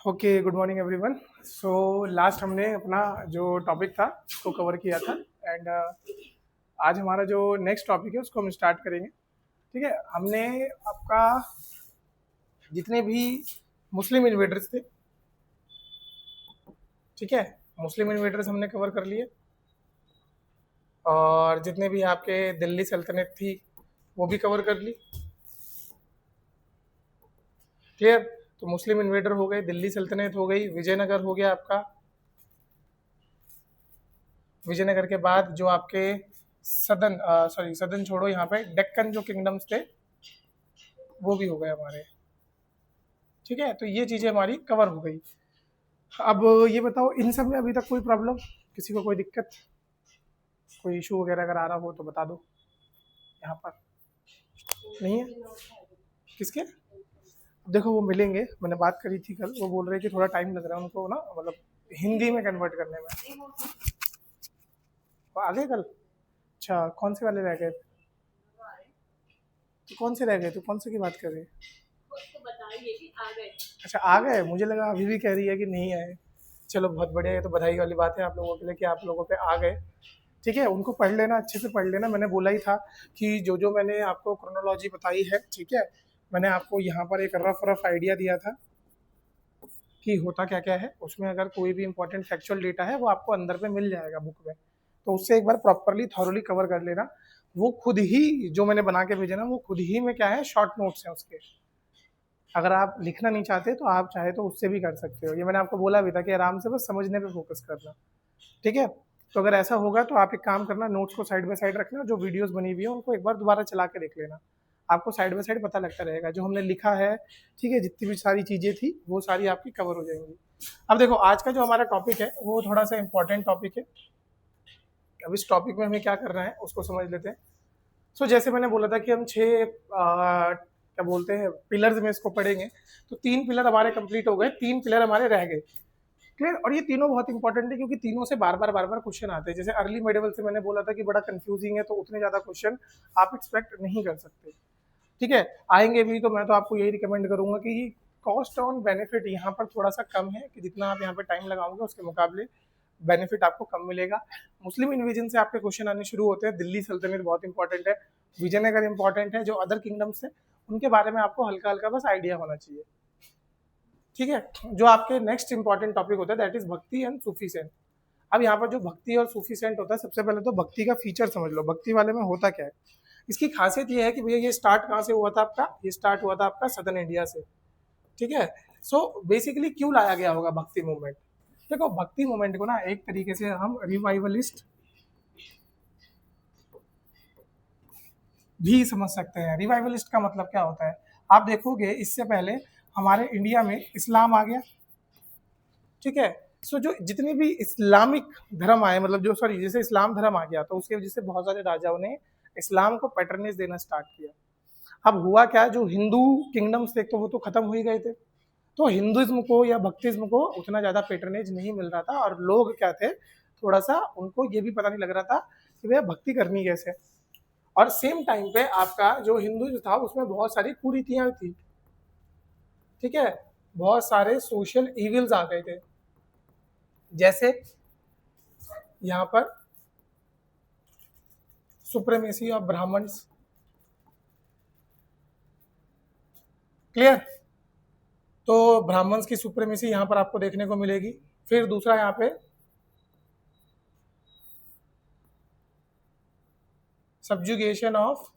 Okay, good morning everyone. So last हमने अपना जो टॉपिक था उसको कवर किया था एंड आज हमारा जो नेक्स्ट टॉपिक है उसको हम स्टार्ट करेंगे। ठीक है, हमने आपका जितने भी मुस्लिम इन्वेडर्स थे, ठीक है, मुस्लिम इन्वेडर्स हमने कवर कर लिए और जितने भी आपके दिल्ली सल्तनत थी वो भी कवर कर ली। क्लियर? तो मुस्लिम इन्वेडर हो गए, दिल्ली सल्तनत हो गई, विजयनगर हो गया आपका। विजयनगर के बाद जो आपके सदन छोड़ो, यहाँ पे डेक्कन जो किंगडम्स थे वो भी हो गए हमारे। ठीक है, तो ये चीज़ें हमारी कवर हो गई। अब ये बताओ, इन सब में अभी तक कोई प्रॉब्लम, किसी को कोई दिक्कत, कोई इशू वगैरह अगर आ रहा हो तो बता दो। यहाँ पर नहीं है किसके? अब देखो, वो मिलेंगे, मैंने बात करी थी कल, वो बोल रहे कि थोड़ा टाइम लग रहा है उनको ना, मतलब हिंदी में कन्वर्ट करने में। वो आ गए कल? अच्छा, कौन से वाले रह गए? तो कौन से रह गए? तो कौन से की बात कर रही है? अच्छा, आ गए, मुझे लगा अभी भी कह रही है कि नहीं आए। चलो बहुत बढ़िया, ये तो बधाई वाली बात है आप लोगों के लिए कि आप लोगों पे आ गए। ठीक है, उनको पढ़ लेना, अच्छे से पढ़ लेना। मैंने बोला ही था कि जो जो मैंने आपको क्रोनोलॉजी बताई है, ठीक है, मैंने आपको यहाँ पर एक रफ रफ आइडिया दिया था कि होता क्या क्या है उसमें। अगर कोई भी इंपॉर्टेंट फैक्चुअल डेटा है वो आपको अंदर पे मिल जाएगा बुक में, तो उससे एक बार प्रॉपरली थॉरली कवर कर लेना। वो खुद ही जो मैंने बना के भेजा ना, वो खुद ही में क्या है, शॉर्ट नोट्स हैं उसके। अगर आप लिखना नहीं चाहते तो आप चाहे तो उससे भी कर सकते हो। ये मैंने आपको बोला भी था कि आराम से बस समझने पे फोकस करना। ठीक है, तो अगर ऐसा होगा तो आप एक काम करना, नोट्स को साइड बाय साइड रखना, जो वीडियोस बनी हुई है उनको एक बार दोबारा चला के देख लेना। आपको साइड बाय साइड पता लगता रहेगा जो हमने लिखा है। ठीक है, जितनी भी सारी चीज़ें थी वो सारी आपकी कवर हो जाएंगी। अब देखो, आज का जो हमारा टॉपिक है वो थोड़ा सा इंपॉर्टेंट टॉपिक है। अब इस टॉपिक में हमें क्या करना है उसको समझ लेते हैं। जैसे मैंने बोला था कि हम क्या बोलते हैं, पिलर्स में इसको पढ़ेंगे। तो 3 पिलर हमारे कंप्लीट हो गए, 3 पिलर हमारे रह गए। क्लियर? और ये तीनों बहुत इंपॉर्टेंट है क्योंकि तीनों से बार बार क्वेश्चन आते हैं। जैसे अर्ली मेडिवल से मैंने बोला था कि बड़ा कंफ्यूजिंग है, तो उतने ज्यादा क्वेश्चन आप एक्सपेक्ट नहीं कर सकते। ठीक है, आएंगे भी तो मैं तो आपको यही रिकमेंड करूंगा कि कॉस्ट ऑन बेनिफिट यहाँ पर थोड़ा सा कम है, कि जितना आप यहाँ पे टाइम लगाओगे उसके मुकाबले बेनिफिट आपको कम मिलेगा। मुस्लिम इन्वेजन से आपके क्वेश्चन आने शुरू होते हैं। दिल्ली सल्तनत बहुत इंपॉर्टेंट है, विजयनगर इंपॉर्टेंट है, जो अदर किंगडम्स है उनके बारे में आपको हल्का हल्का बस आइडिया होना चाहिए। ठीक है, जो आपके नेक्स्ट इंपॉर्टेंट टॉपिक होता है दैट इज भक्ति एंड सूफी सेंट। अब यहाँ पर जो भक्ति और सूफी सेंट होता है, सबसे पहले तो भक्ति का फीचर समझ लो। भक्ति वाले में होता क्या है, इसकी खासियत ये है कि भैया ये स्टार्ट कहाँ से हुआ था आपका? ये स्टार्ट हुआ था आपका सदर्न इंडिया से। ठीक है, बेसिकली क्यों लाया गया होगा भक्ति मूवमेंट? देखो, भक्ति मूवमेंट को ना एक तरीके से हम रिवाइवलिस्ट भी समझ सकते हैं। रिवाइवलिस्ट का मतलब क्या होता है? आप देखोगे इससे पहले हमारे इंडिया में इस्लाम आ गया। ठीक है, जो जितने भी इस्लामिक धर्म आए, मतलब जो सॉरी जैसे इस्लाम धर्म आ गया तो उसकी वजह से बहुत सारे राजाओं ने इस्लाम को पैटर्नेज देना स्टार्ट किया। अब हुआ क्या, जो हिंदू किंगडम्स थे तो वो तो खत्म हो ही गए थे, तो हिंदुइज्म को या भक्तिज्म को उतना ज़्यादा पैटर्नेज नहीं मिल रहा था। और लोग क्या थे, थोड़ा सा उनको ये भी पता नहीं लग रहा था कि भैया भक्ति करनी कैसे। और सेम टाइम पे आपका जो हिंदू था उसमें बहुत सारी कुरीतियाँ थी। ठीक है, बहुत सारे सोशल इविल्स आ गए थे, जैसे यहाँ पर सुप्रीमेसी ऑफ ब्राह्मण्स। क्लियर? तो ब्राह्मण्स की सुप्रीमेसी यहाँ पर आपको देखने को मिलेगी। फिर दूसरा यहाँ पे सब्जुगेशन ऑफ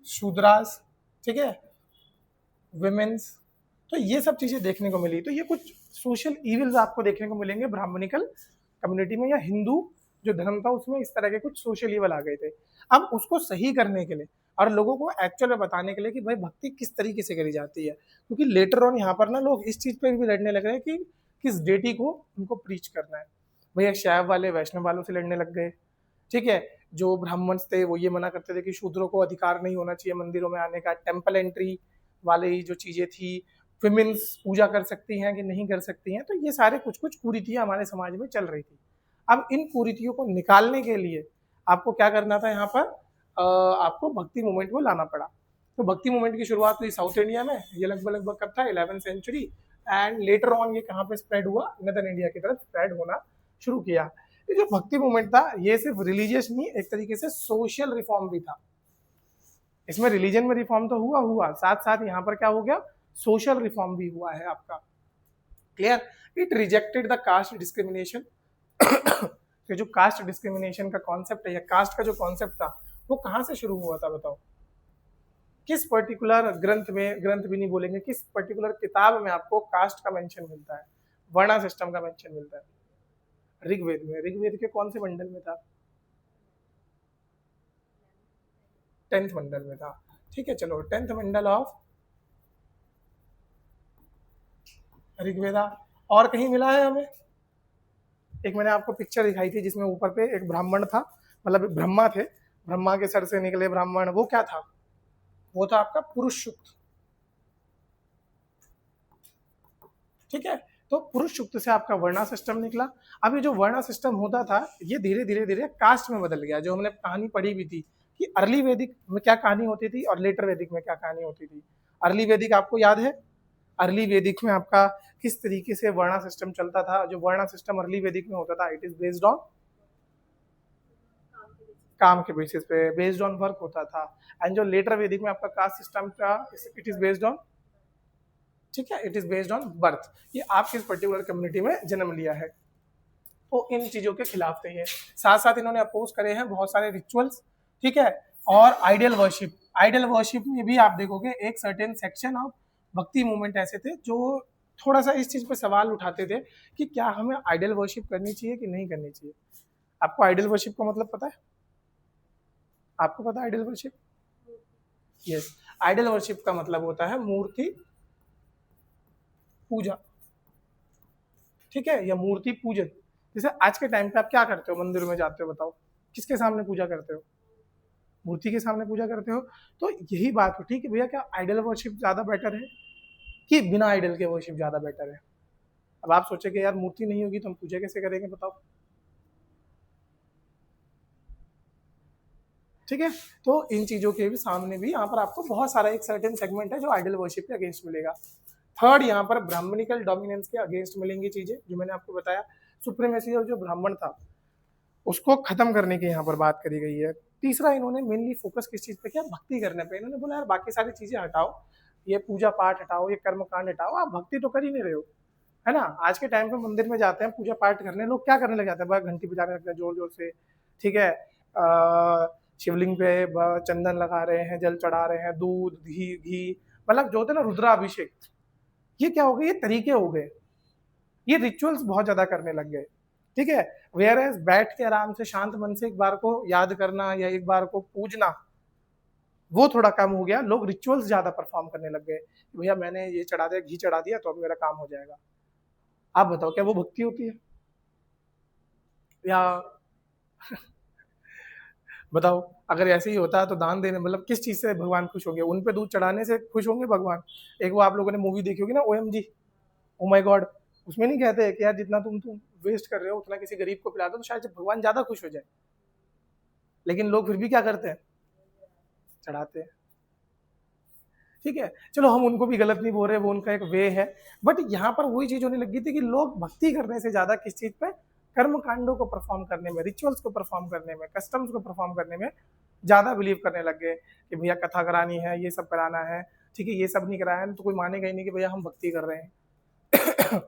शूद्रास। ठीक है, विमेन्स। तो ये सब चीजें देखने को मिली। तो ये कुछ सोशल इविल्स आपको देखने को मिलेंगे ब्राह्मणिकल कम्युनिटी में, या हिंदू जो धर्म था उसमें इस तरह के कुछ सोशल इवल आ गए थे। अब उसको सही करने के लिए और लोगों को एक्चुअल में बताने के लिए कि भाई भक्ति किस तरीके से करी जाती है, क्योंकि लेटर ऑन यहाँ पर ना लोग इस चीज पर भी लड़ने लग रहे हैं कि किस डेटी को उनको प्रीच करना है। भैया शैव वाले वैष्णव वालों से लड़ने लग गए। ठीक है, जो ब्राह्मण्स थे वो ये मना करते थे कि शूद्रों को अधिकार नहीं होना चाहिए मंदिरों में आने का। टेम्पल एंट्री वाली जो चीजें थी, विमेन्स पूजा कर सकती हैं कि नहीं कर सकती हैं, तो ये सारे कुछ कुछ कुरीतियां हमारे समाज में चल रही थी। अब इन कुरीतियों को निकालने के लिए आपको क्या करना था, यहाँ पर आपको भक्ति मूवमेंट को लाना पड़ा। तो भक्ति मूवमेंट की शुरुआत हुई साउथ इंडिया में, ये लगभग लगभग कब था, 11th century, and later on ये कहाँ पे स्प्रेड हुआ, नदर्न इंडिया की तरफ स्प्रेड होना शुरू किया। ये जो भक्ति मूवमेंट था ये सिर्फ रिलीजियस नहीं, एक तरीके से सोशल रिफॉर्म भी था। इसमें रिलीजन में रिफॉर्म तो हुआ साथ साथ यहाँ पर क्या हो गया, सोशल रिफॉर्म भी हुआ है आपका। Clear? It rejected the caste discrimination. तो जो कास्ट डिस्क्रिमिनेशन का कॉन्सेप्ट है या कास्ट का जो कॉन्सेप्ट था वो कहाँ से शुरू हुआ था बताओ? किस पर्टिकुलर ग्रंथ में, ग्रंथ भी नहीं बोलेंगे, किस पर्टिकुलर किताब में आपको कास्ट का मेंशन मिलता है, वर्णा सिस्टम का मेंशन मिलता है? ऋग्वेद में। ऋग्वेद के कौन से मंडल में था? 10th मंडल में था। ठीक है, चलो 10th मंडल ऑफ ऋग्वेदा। और कहीं मिला है हमें? एक मैंने आपको पिक्चर दिखाई थी जिसमें ऊपर पे एक ब्राह्मण था, मतलब ब्रह्मा थे, ब्रह्मा के सर से निकले ब्राह्मण, वो क्या था? वो था आपका पुरुष सूक्त। ठीक है, तो पुरुष सूक्त से आपका वर्णा सिस्टम निकला। अब ये जो वर्णा सिस्टम होता था ये धीरे धीरे धीरे कास्ट में बदल गया। जो हमने कहानी पढ़ी भी थी कि अर्ली वैदिक में क्या कहानी होती थी और लेटर वैदिक में क्या कहानी होती थी। अर्ली वैदिक आपको याद है? अर्ली वैदिक में आपका किस तरीके से वर्णा सिस्टम चलता था? जो वर्णा सिस्टम अर्ली वैदिक में होता था, इट इज बेस्ड ऑन काम के बेसिस पे, बेस्ड ऑन वर्क होता था। एंड जो लेटर वैदिक में आपका कास्ट सिस्टम था, इट इज बेस्ड ऑन, ठीक है, it is based on birth, ये आप किस पर्टिकुलर कम्युनिटी में जन्म लिया है। तो इन चीजों के खिलाफ थे ये। साथ साथ इन्होंने अपोज करे हैं बहुत सारे रिचुअल्स, ठीक है, और आइडियल वर्शिप। आइडियल वर्शिप में भी आप देखोगे एक सर्टेन सेक्शन ऑफ भक्ति मूवमेंट ऐसे थे जो थोड़ा सा इस चीज पे सवाल उठाते थे कि क्या हमें आइडियल वर्शिप करनी चाहिए कि नहीं करनी चाहिए। आपको आइडियल वर्शिप का मतलब पता है? आपको पता है ideal worship? Yes, ideal worship का मतलब होता है मूर्ति पूजा, ठीक है, या मूर्ति पूजन। जैसे आज के टाइम पे आप क्या करते हो, मंदिर में जाते हो, बताओ किसके सामने पूजा करते हो? मूर्ति के सामने पूजा करते हो। तो यही बात हो, ठीक है भैया, क्या आइडल वर्शिप ज्यादा बेटर है कि बिना आइडल के वर्शिप ज्यादा बेटर है? अब आप सोचे कि यार मूर्ति नहीं होगी तो हम पूजा कैसे करेंगे, बताओ। ठीक है, तो इन चीजों के भी सामने भी यहाँ पर आपको बहुत सारा एक सर्टेन सेगमेंट है जो आइडल वर्शिप के अगेंस्ट मिलेगा। थर्ड, यहाँ पर ब्राह्मणिकल डोमिनेंस के अगेंस्ट मिलेंगी चीजें, जो मैंने आपको बताया। सुप्रीमेसी और जो ब्राह्मण था उसको खत्म करने की यहाँ पर बात करी गई है। तीसरा, इन्होंने मेनली फोकस किस चीज पे किया? भक्ति करने पे। इन्होंने बोला यार बाकी सारी चीजें हटाओ, ये पूजा पाठ हटाओ, ये कर्म कांड हटाओ, आप भक्ति तो कर ही नहीं रहे हो, है ना। आज के टाइम पे मंदिर में जाते हैं पूजा पाठ करने, लोग क्या करने लग जाते हैं? बस घंटी बजाने लगते हैं जोर जोर से, ठीक है, शिवलिंग पे चंदन लगा रहे हैं, जल चढ़ा रहे हैं, दूध घी, मतलब जो होता है ना रुद्राभिषेक, ये क्या हो गए? ये तरीके हो गए, ये रिचुअल्स बहुत ज्यादा करने लग गए, ठीक है। वेयर एज बैठ के आराम से शांत मन से एक बार को याद करना या एक बार को पूजना, वो थोड़ा कम हो गया। लोग रिचुअल्स ज्यादा परफॉर्म करने लग गए, भैया मैंने ये चढ़ा दिया, घी चढ़ा दिया तो अब मेरा काम हो जाएगा। आप बताओ क्या वो भक्ति होती है? या बताओ, अगर ऐसे ही होता तो दान देने, मतलब किस चीज से भगवान खुश होंगे? उन पे दूध चढ़ाने से खुश होंगे भगवान? एक वो आप लोगों ने मूवी देखी होगी ना, OMG, ओ माय गॉड, उसमें नहीं कहते हैं कि यार जितना तुम वेस्ट कर रहे हो उतना किसी गरीब को पिला दो तो शायद भगवान ज्यादा खुश हो जाए। लेकिन लोग फिर भी क्या करते हैं? चढ़ाते हैं। ठीक है, चलो हम उनको भी गलत नहीं बोल रहे, वो उनका एक वे है। बट यहाँ पर वही चीज होने लगी थी कि लोग भक्ति करने से ज्यादा किस चीज पे, कर्म कांडों को परफॉर्म करने में, रिचुअल्स को परफॉर्म करने में, कस्टम्स को परफॉर्म करने में ज्यादा बिलीव करने लग गए कि भैया कथा करानी है, ये सब कराना है, ठीक है, ये सब नहीं कराया तो कोई मानेगा ही नहीं कि भैया हम भक्ति कर रहे हैं।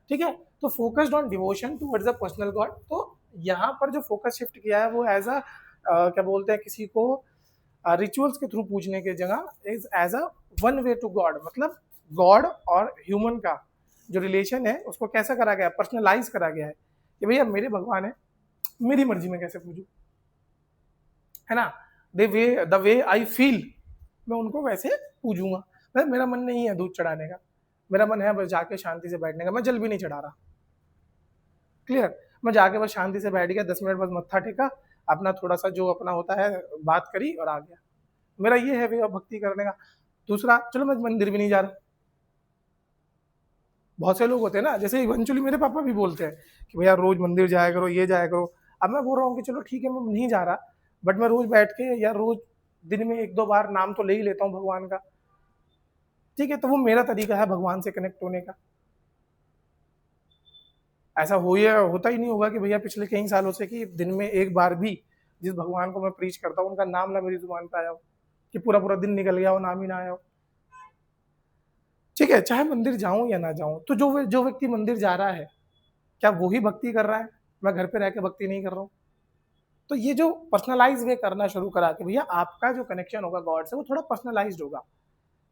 ठीक है, तो focused on devotion towards the personal God. तो यहाँ पर जो फोकस शिफ्ट किया है वो एज अ क्या बोलते हैं, किसी को रिचुअल्स के थ्रू पूजने की जगह is as a one way to God, मतलब गॉड और ह्यूमन का जो रिलेशन है उसको कैसा करा गया, पर्सनलाइज करा गया है कि भैया मेरे भगवान है, मेरी मर्जी में कैसे पूजूं, है ना, द वे आई फील, मैं उनको वैसे पूजूंगा। भाई मेरा मन नहीं है दूध चढ़ाने का, मेरा मन है बस जाके शांति से बैठने का, मैं जल भी नहीं चढ़ा रहा, क्लियर, मैं जाके बस शांति से बैठ गया, 10 मिनट बस मत्था टेका, अपना थोड़ा सा जो अपना होता है बात करी और आ गया, मेरा ये है भैया भक्ति करने का। दूसरा, चलो मैं मंदिर भी नहीं जा रहा। बहुत से लोग होते हैं ना, जैसे इवेंचुअली मेरे पापा भी बोलते हैं कि भैया रोज मंदिर जाया करो, ये जाया करो। अब मैं बोल रहा हूँ कि चलो ठीक है मैं नहीं जा रहा, बट मैं रोज बैठ के या रोज दिन में 1-2 बार नाम तो ले ही लेता हूँ भगवान का, ठीक है, तो वो मेरा तरीका है भगवान से कनेक्ट होने का। ऐसा होता ही नहीं होगा कि भैया पिछले कई सालों से कि दिन में एक बार भी जिस भगवान को मैं प्रीच करता हूँ उनका नाम ना मेरी जुबान पे आया हो, कि पूरा पूरा दिन निकल गया हो नाम ही ना आया हो। ठीक है, चाहे मंदिर जाऊं या ना जाऊं, तो जो व्यक्ति मंदिर जा रहा है क्या वो ही भक्ति कर रहा है? मैं घर पे रह के भक्ति नहीं कर रहा हूँ। तो ये जो पर्सनलाइज वे करना शुरू करा कि भैया आपका जो कनेक्शन होगा गॉड से वो थोड़ा पर्सनलाइज्ड होगा,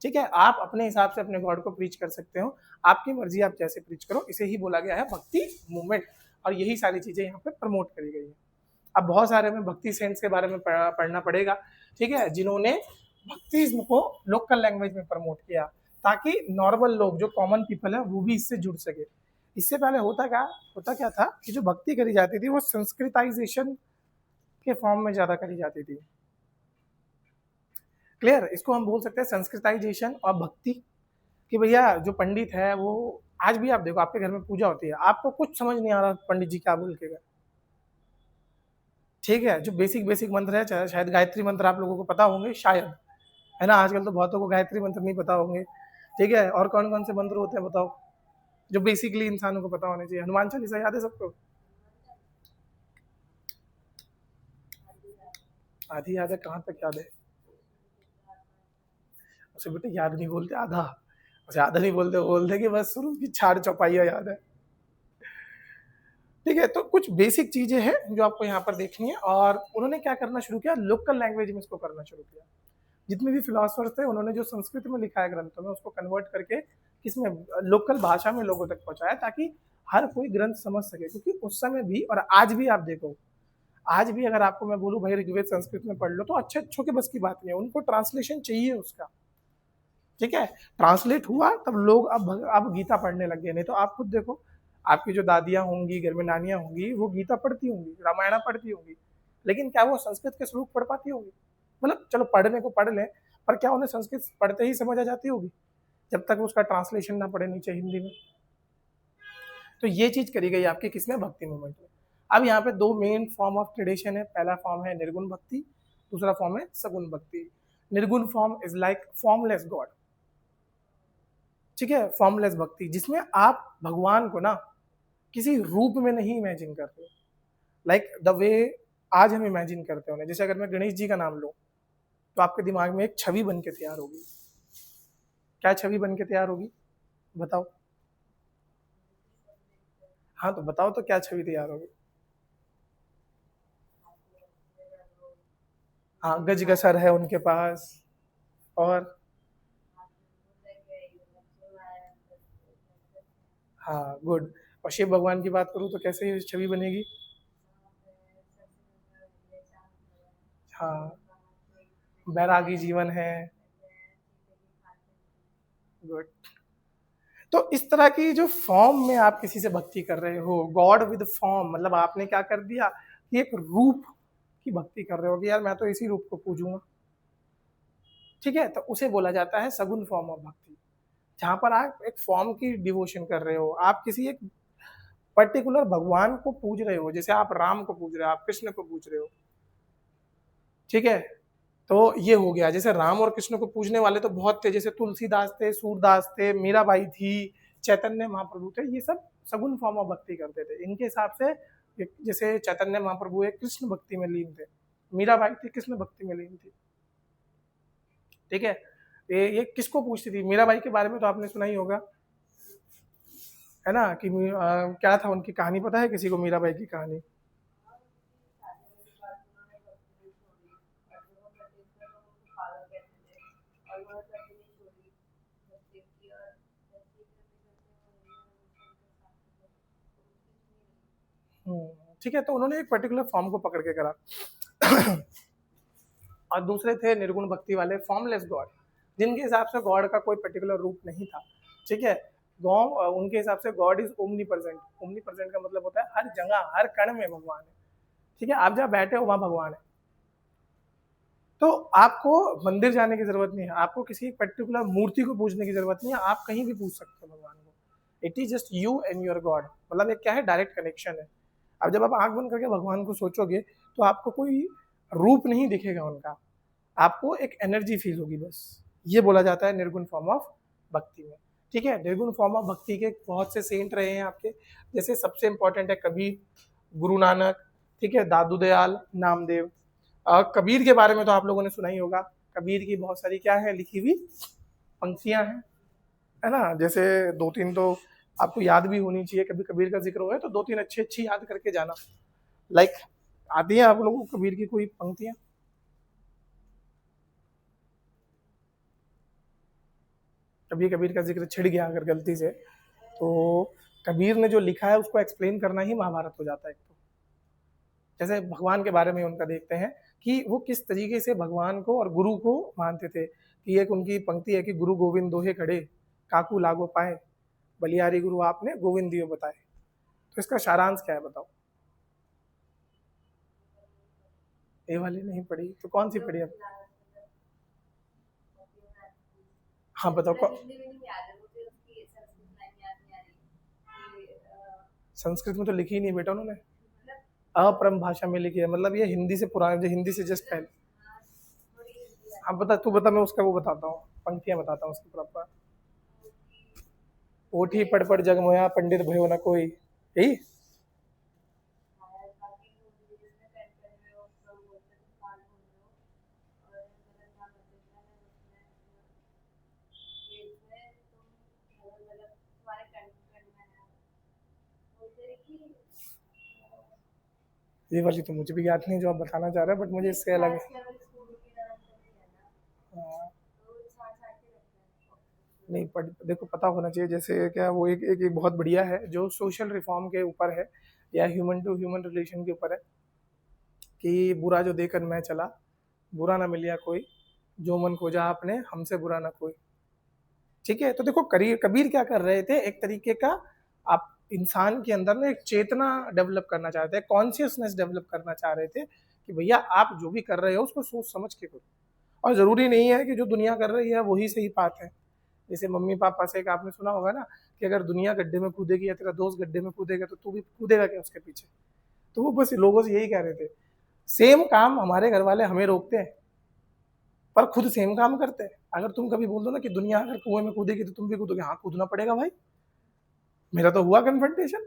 ठीक है, आप अपने हिसाब से अपने गॉड को प्रीच कर सकते हो, आपकी मर्जी आप जैसे प्रीच करो, इसे ही बोला गया है भक्ति मूवमेंट, और यही सारी चीजें यहाँ पे प्रमोट करी गई है। अब बहुत सारे में भक्ति सेंट्स के बारे में पढ़ना पड़ेगा, ठीक है, जिन्होंने भक्तिज्म को लोकल लैंग्वेज में प्रमोट किया ताकि नॉर्मल लोग जो कॉमन पीपल है वो भी इससे जुड़ सके। इससे पहले होता क्या था कि जो भक्ति करी जाती थी वो संस्कृताइजेशन के फॉर्म में ज्यादा करी जाती थी। क्लियर, इसको हम बोल सकते हैं संस्कृताइजेशन और भक्ति। कि भैया जो पंडित है वो, आज भी आप देखो आपके घर में पूजा होती है, आपको कुछ समझ नहीं आ रहा पंडित जी क्या बोल के गए, ठीक है, जो बेसिक बेसिक मंत्र है, शायद गायत्री मंत्र आप लोगों को पता होंगे शायद, है ना, आजकल तो बहुतों को गायत्री मंत्र नहीं पता होंगे, ठीक है, और कौन कौन से मंत्र होते हैं बताओ जो बेसिकली इंसानों को पता होने चाहिए? हनुमान चालीसा याद है सबको? आधी याद है, कहाँ तक याद है? उसे बेटे याद नहीं बोलते आधा, उसे आधा नहीं बोलते कि बस शुरू की 4 चौपाइयाँ याद है, ठीक है। तो कुछ बेसिक चीजें हैं जो आपको यहाँ पर देखनी है, और उन्होंने क्या करना शुरू किया, लोकल लैंग्वेज में इसको करना शुरू किया। जितने भी फिलोसफर्स थे उन्होंने जो संस्कृत में लिखा है ग्रंथों में उसको कन्वर्ट करके किसमें, लोकल भाषा में लोगों तक पहुंचाया, ताकि हर कोई ग्रंथ समझ सके। क्योंकि उस समय भी और आज भी आप देखो, आज भी अगर आपको मैं बोलूँ भाई ऋग्वेद संस्कृत में पढ़ लो तो अच्छे अच्छों के बस की बात नहीं है, उनको ट्रांसलेशन चाहिए उसका, ठीक है, ट्रांसलेट हुआ तब लोग अब गीता पढ़ने लग गए। नहीं तो आप खुद देखो, आपकी जो दादियां होंगी, घर में नानियां होंगी, वो गीता पढ़ती होंगी, रामायण पढ़ती होंगी, लेकिन क्या वो संस्कृत के श्लोक पढ़ पाती होंगी? मतलब चलो पढ़ने को पढ़ लें, पर क्या उन्हें संस्कृत पढ़ते ही समझ आ जाती होगी जब तक उसका ट्रांसलेशन ना पढ़े नीचे हिंदी में? तो ये चीज करी गई आपकी किसमें, भक्ति मूवमेंट में। अब यहाँ पे 2 मेन फॉर्म ऑफ ट्रेडिशन है, पहला फॉर्म है निर्गुण भक्ति, दूसरा फॉर्म है सगुण भक्ति। निर्गुण form is like formless God, ठीक है, फॉर्मलेस भक्ति जिसमें आप भगवान को ना किसी रूप में नहीं इमेजिन करते, लाइक द वे आज हम इमेजिन करते हो। जैसे अगर मैं गणेश जी का नाम लूं तो आपके दिमाग में एक छवि बन के तैयार होगी। क्या छवि बन के तैयार होगी बताओ? हाँ तो बताओ तो क्या छवि तैयार होगी? हाँ, गजगसर है उनके पास, और हाँ गुड। और शिव भगवान की बात करूँ तो कैसे छवि बनेगी? हाँ, बैरागी जीवन है, गुड। तो इस तरह की जो फॉर्म में आप किसी से भक्ति कर रहे हो, गॉड विद फॉर्म, मतलब आपने क्या कर दिया कि एक रूप की भक्ति कर रहे हो कि यार मैं तो इसी रूप को पूजूंगा, ठीक है, तो उसे बोला जाता है सगुण फॉर्म ऑफ भक्ति। जहां पर आप एक फॉर्म की डिवोशन कर रहे हो, आप किसी एक पर्टिकुलर भगवान को पूज रहे हो, जैसे आप राम को पूज रहे हो, आप कृष्ण को पूज रहे हो, ठीक है, तो ये हो गया। जैसे राम और कृष्ण को पूजने वाले तो बहुत थे, जैसे तुलसीदास थे, सूरदास थे, मीराबाई थी, चैतन्य महाप्रभु थे, ये सब सगुण फॉर्म ऑफ भक्ति करते थे इनके हिसाब से। जैसे चैतन्य महाप्रभु एक कृष्ण भक्ति में लीन थे, मीराबाई थी कृष्ण भक्ति में लीन थी, ठीक है। ये किसको पूछती थी? मीराबाई के बारे में तो आपने सुना ही होगा, है ना, कि क्या था उनकी कहानी, पता है किसी को मीराबाई की कहानी? ठीक है, तो उन्होंने एक पर्टिकुलर फॉर्म को पकड़ के करा। और दूसरे थे निर्गुण भक्ति वाले, फॉर्मलेस गॉड, जिनके हिसाब से गॉड का कोई पर्टिकुलर रूप नहीं था, ठीक है। उनके हिसाब से God is omni present. Omni present का मतलब होता है हर जगह हर कण में भगवान है, ठीक है, आप जहाँ बैठे हो वहाँ भगवान है। तो आपको मंदिर जाने की जरूरत नहीं है, आपको किसी पर्टिकुलर मूर्ति को पूजने की जरूरत नहीं है, आप कहीं भी पूज सकते हो भगवान को। It is just you and your God, मतलब एक क्या है, डायरेक्ट कनेक्शन है। अब जब आप आंख बंद करके भगवान को सोचोगे तो आपको कोई रूप नहीं दिखेगा उनका, आपको एक एनर्जी फील होगी, बस ये बोला जाता है निर्गुण फॉर्म ऑफ भक्ति में। ठीक है, निर्गुण फॉर्म ऑफ भक्ति के बहुत से सेंट रहे हैं आपके, जैसे सबसे इंपॉर्टेंट है कबीर, गुरु नानक, ठीक है, दादू दयाल, नामदेव। कबीर के बारे में तो आप लोगों ने सुना ही होगा। कबीर की बहुत सारी क्या है लिखी हुई पंक्तियां हैं, है ना। जैसे दो तीन तो आपको याद भी होनी चाहिए, कभी कबीर का जिक्र हो तो दो तीन अच्छी अच्छी याद करके जाना। लाइक आती है आप लोगों को कबीर की कोई पंक्तियां? कभी कबीर का जिक्र छिड़ गया अगर गलती से, तो कबीर ने जो लिखा है उसको एक्सप्लेन करना ही महाभारत हो जाता है। तो जैसे भगवान के बारे में उनका देखते हैं कि वो किस तरीके से भगवान को और गुरु को मानते थे। कि एक उनकी पंक्ति है कि गुरु गोविंद दोहे खड़े, काकू लागो पाए, बलियारी गुरु आपने गोविंद दियो बताए। तो इसका सारांश क्या है बताओ? ये वाली नहीं पढ़ी तो कौन सी पढ़ी अब? हाँ बताओ संस्कृत में तो लिखी ही नहीं बेटा उन्होंने, अपरम भाषा में लिखी है, मतलब ये हिंदी से पुराने, जो हिंदी से जस्ट पहले। हाँ बता, तू बता, मैं उसका वो बताता हूँ, पंक्तियां बताता हूँ उसकी प्रॉपर। ओठी पढ़ पढ़ जग मोया, पंडित भयो न कोई, यही। ये वाली तो मुझे भी याद नहीं जो आप बताना चाह रहे हैं, बट मुझे इससे अलग है। हाँ, नहीं पढ़, देखो पता होना चाहिए। जैसे क्या वो एक बहुत बढ़िया है जो सोशल रिफॉर्म के ऊपर है, या ह्यूमन टू ह्यूमन रिलेशन के ऊपर है, कि बुरा जो देकर मैं चला, बुरा ना मिलिया कोई, जो मन खोजा आपने हमसे बुरा ना कोई। ठीक है, तो देखो कबीर क्या कर रहे थे, एक तरीके का आप इंसान के अंदर ना एक चेतना डेवलप करना चाहते हैं, कॉन्शियसनेस डेवलप करना चाह रहे थे कि भैया आप जो भी कर रहे हो उसको सोच समझ के करो, और जरूरी नहीं है कि जो दुनिया कर रही है वही सही बात है। जैसे मम्मी पापा से एक आपने सुना होगा ना कि अगर दुनिया गड्ढे में कूदेगी या तेरा दोस्त गड्ढे में कूदेगा तो तू भी कूदेगा क्या उसके पीछे? तो वो बस लोगों से यही कह रहे थे। सेम काम हमारे घर वाले हमें रोकते हैं, पर खुद सेम काम करते हैं। अगर तुम कभी बोल दो ना कि दुनिया अगर कुएं में कूदेगी तो तुम भी कूदोगे, हाँ कूदना पड़ेगा भाई। मेरा तो हुआ कन्फ्रंटेशन,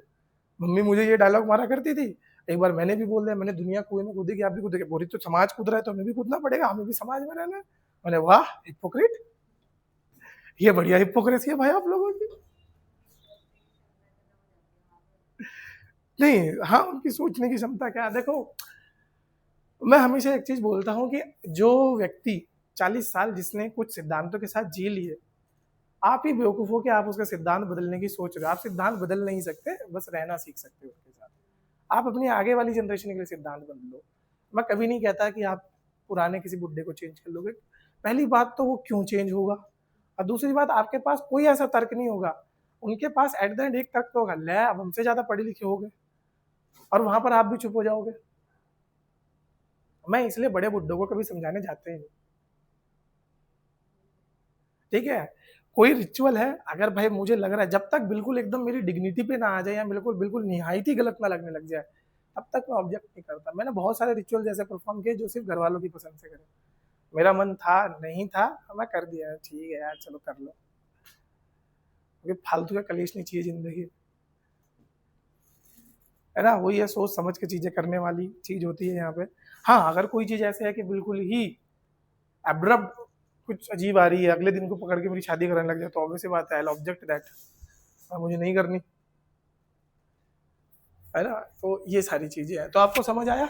मम्मी मुझे ये डायलॉग मारा करती थी, एक बार मैंने भी बोल दिया, मैंने दुनिया कुएं में कूदेगी आप भी कूदेगे, बोली तो समाज कूद रहा है तो हमें भी कूदना पड़ेगा, हमें भी समाज में रहना है। मैंने वाह हिपोक्रेट, ये बढ़िया हिपोक्रेसी है भाई आप लोगों की। नहीं, हाँ उनकी सोचने की क्षमता क्या है, देखो मैं हमेशा एक चीज बोलता हूँ कि जो व्यक्ति 40 साल जिसने कुछ सिद्धांतों के साथ जी लिए, आप ही बेवकूफ हो कि आप उसका सिद्धांत बदलने की सोच रहे हो। आप सिद्धांत बदल नहीं सकते, बस रहना सीख सकते हो उसके साथ। आप अपनी आगे वाली जनरेशन के लिए सिद्धांत बदल लो। मैं कभी नहीं कहता कि आप पुराने किसी बुड्ढे को चेंज कर लोगे। पहली बात तो वो क्यों चेंज होगा, और दूसरी बात आपके पास कोई ऐसा तर्क नहीं होगा। उनके पास एट द एंड एक तर्क तो होगा, ले अब हमसे ज्यादा पढ़े लिखे हो गए, और वहां पर आप भी चुप हो जाओगे। मैं इसलिए बड़े बुड्ढों को कभी समझाने जाते ही नहीं। ठीक है, कोई रिचुअल है, अगर भाई मुझे लग रहा है जब तक बिल्कुल एकदम मेरी डिग्निटी पे ना आ जाए या बिल्कुल बिल्कुल निहायत ही गलत ना लगने लग जाए, तब तक मैं ऑब्जेक्ट नहीं करता। मैंने बहुत सारे रिचुअल जैसे परफॉर्म किए जो सिर्फ घर वालों की पसंद से करे, मेरा मन था नहीं था, मैं कर दिया, ठीक है यार चलो कर लो, क्योंकि फालतू का कलेश नहीं चाहिए जिंदगी, है ना। वही है, सोच समझ के चीजें करने वाली चीज होती है यहाँ पे। हाँ अगर कोई चीज ऐसे है कि बिल्कुल ही एब्रप्ट कुछ अजीब आ रही है, अगले दिन को पकड़ के मेरी शादी कराने लग जाए, तो ऑब्वियस बात है आई ऑब्जेक्ट दैट, मुझे नहीं करनी, है ना। तो ये सारी चीजें हैं, तो आपको समझ आया।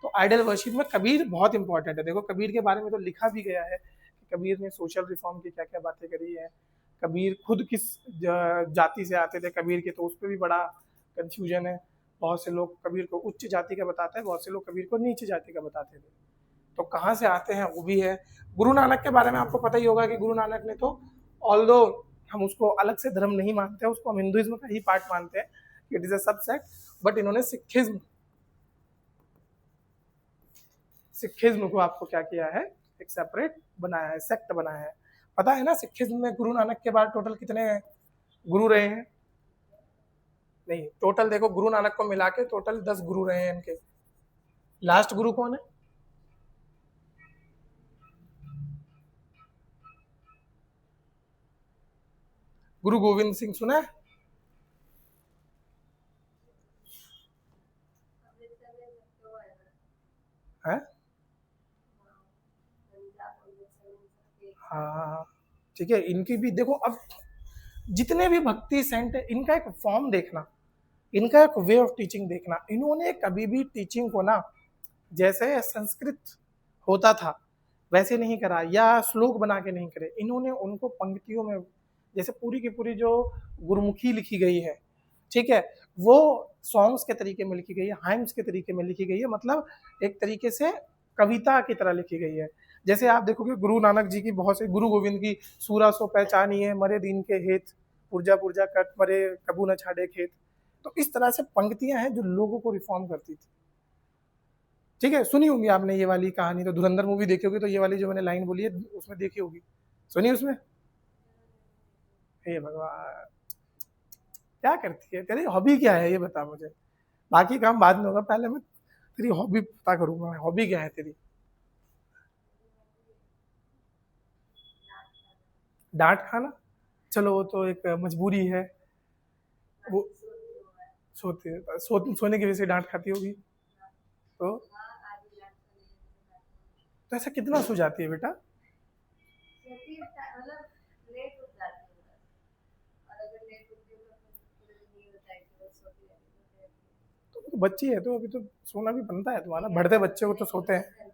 तो आइडल वर्शिप में कबीर बहुत इंपॉर्टेंट है। देखो कबीर के बारे में तो लिखा भी गया है कि कबीर ने सोशल रिफॉर्म की क्या क्या बातें करी है। कबीर खुद किस जाति से आते थे कबीर के, तो उस पर भी बड़ा कंफ्यूजन है। बहुत से लोग कबीर को उच्च जाति का बताते हैं, बहुत से लोग कबीर को नीच जाति का बताते थे। तो कहाँ से आते हैं वो भी है। गुरु नानक के बारे में आपको पता ही होगा कि गुरु नानक ने तो, ऑल्दो हम उसको अलग से धर्म नहीं मानते हैं, उसको हम हिंदुइज्म का ही पार्ट मानते हैं, it is a subset, but इन्होंने सिखिज्म को आपको क्या किया है, एक सेपरेट बनाया है, सेक्ट बनाया है। पता है ना सिखिज्म में गुरु नानक के बाद टोटल कितने गुरु रहे हैं? नहीं, टोटल देखो गुरु नानक को मिला के टोटल 10 गुरु रहे हैं इनके। लास्ट गुरु कौन है? गुरु गोविंद सिंह सुना है? हैं? हाँ हाँ हाँ। ठीक है, इनकी भी देखो अब, जितने भी भक्ति सेंट है इनका एक फॉर्म देखना, इनका एक वे ऑफ टीचिंग देखना। इन्होंने कभी भी टीचिंग को ना जैसे संस्कृत होता था वैसे नहीं करा, या श्लोक बना के नहीं करे। इन्होंने उनको पंक्तियों में, जैसे पूरी की पूरी जो गुरुमुखी लिखी गई है, ठीक है, वो सॉन्ग्स के तरीके में लिखी गई है, हाइम्स के तरीके में लिखी गई है, मतलब एक तरीके से कविता की तरह लिखी गई है। जैसे आप देखोगे गुरु नानक जी की बहुत से, गुरु गोविंद की सूरा सो पहचानी है मरे दीन के हेत, पुरजा पुरजा कट मरे कबू न छाड़े खेत। तो इस तरह से पंक्तियां हैं जो लोगों को रिफॉर्म करती थी। ठीक है, सुनी होंगी आपने ये वाली कहानी, तो धुरंधर मूवी देखी होगी तो ये वाली जो मैंने लाइन बोली है उसमें देखी होगी, सुनी उसमें। हे भगवान, क्या करती है, तेरी हॉबी क्या है ये बता मुझे, बाकी काम बाद में होगा, पहले मैं तेरी हॉबी पता करूंगा, हॉबी क्या है तेरी। डांट खाना, चलो वो तो एक मजबूरी है। वो सोने की वजह से डांट खाती होगी। तो ऐसा कितना सो जाती है बेटा? तो बच्ची है तो अभी तो सोना भी बनता है तुम्हारा, बढ़ते बच्चे को तो सोते हैं।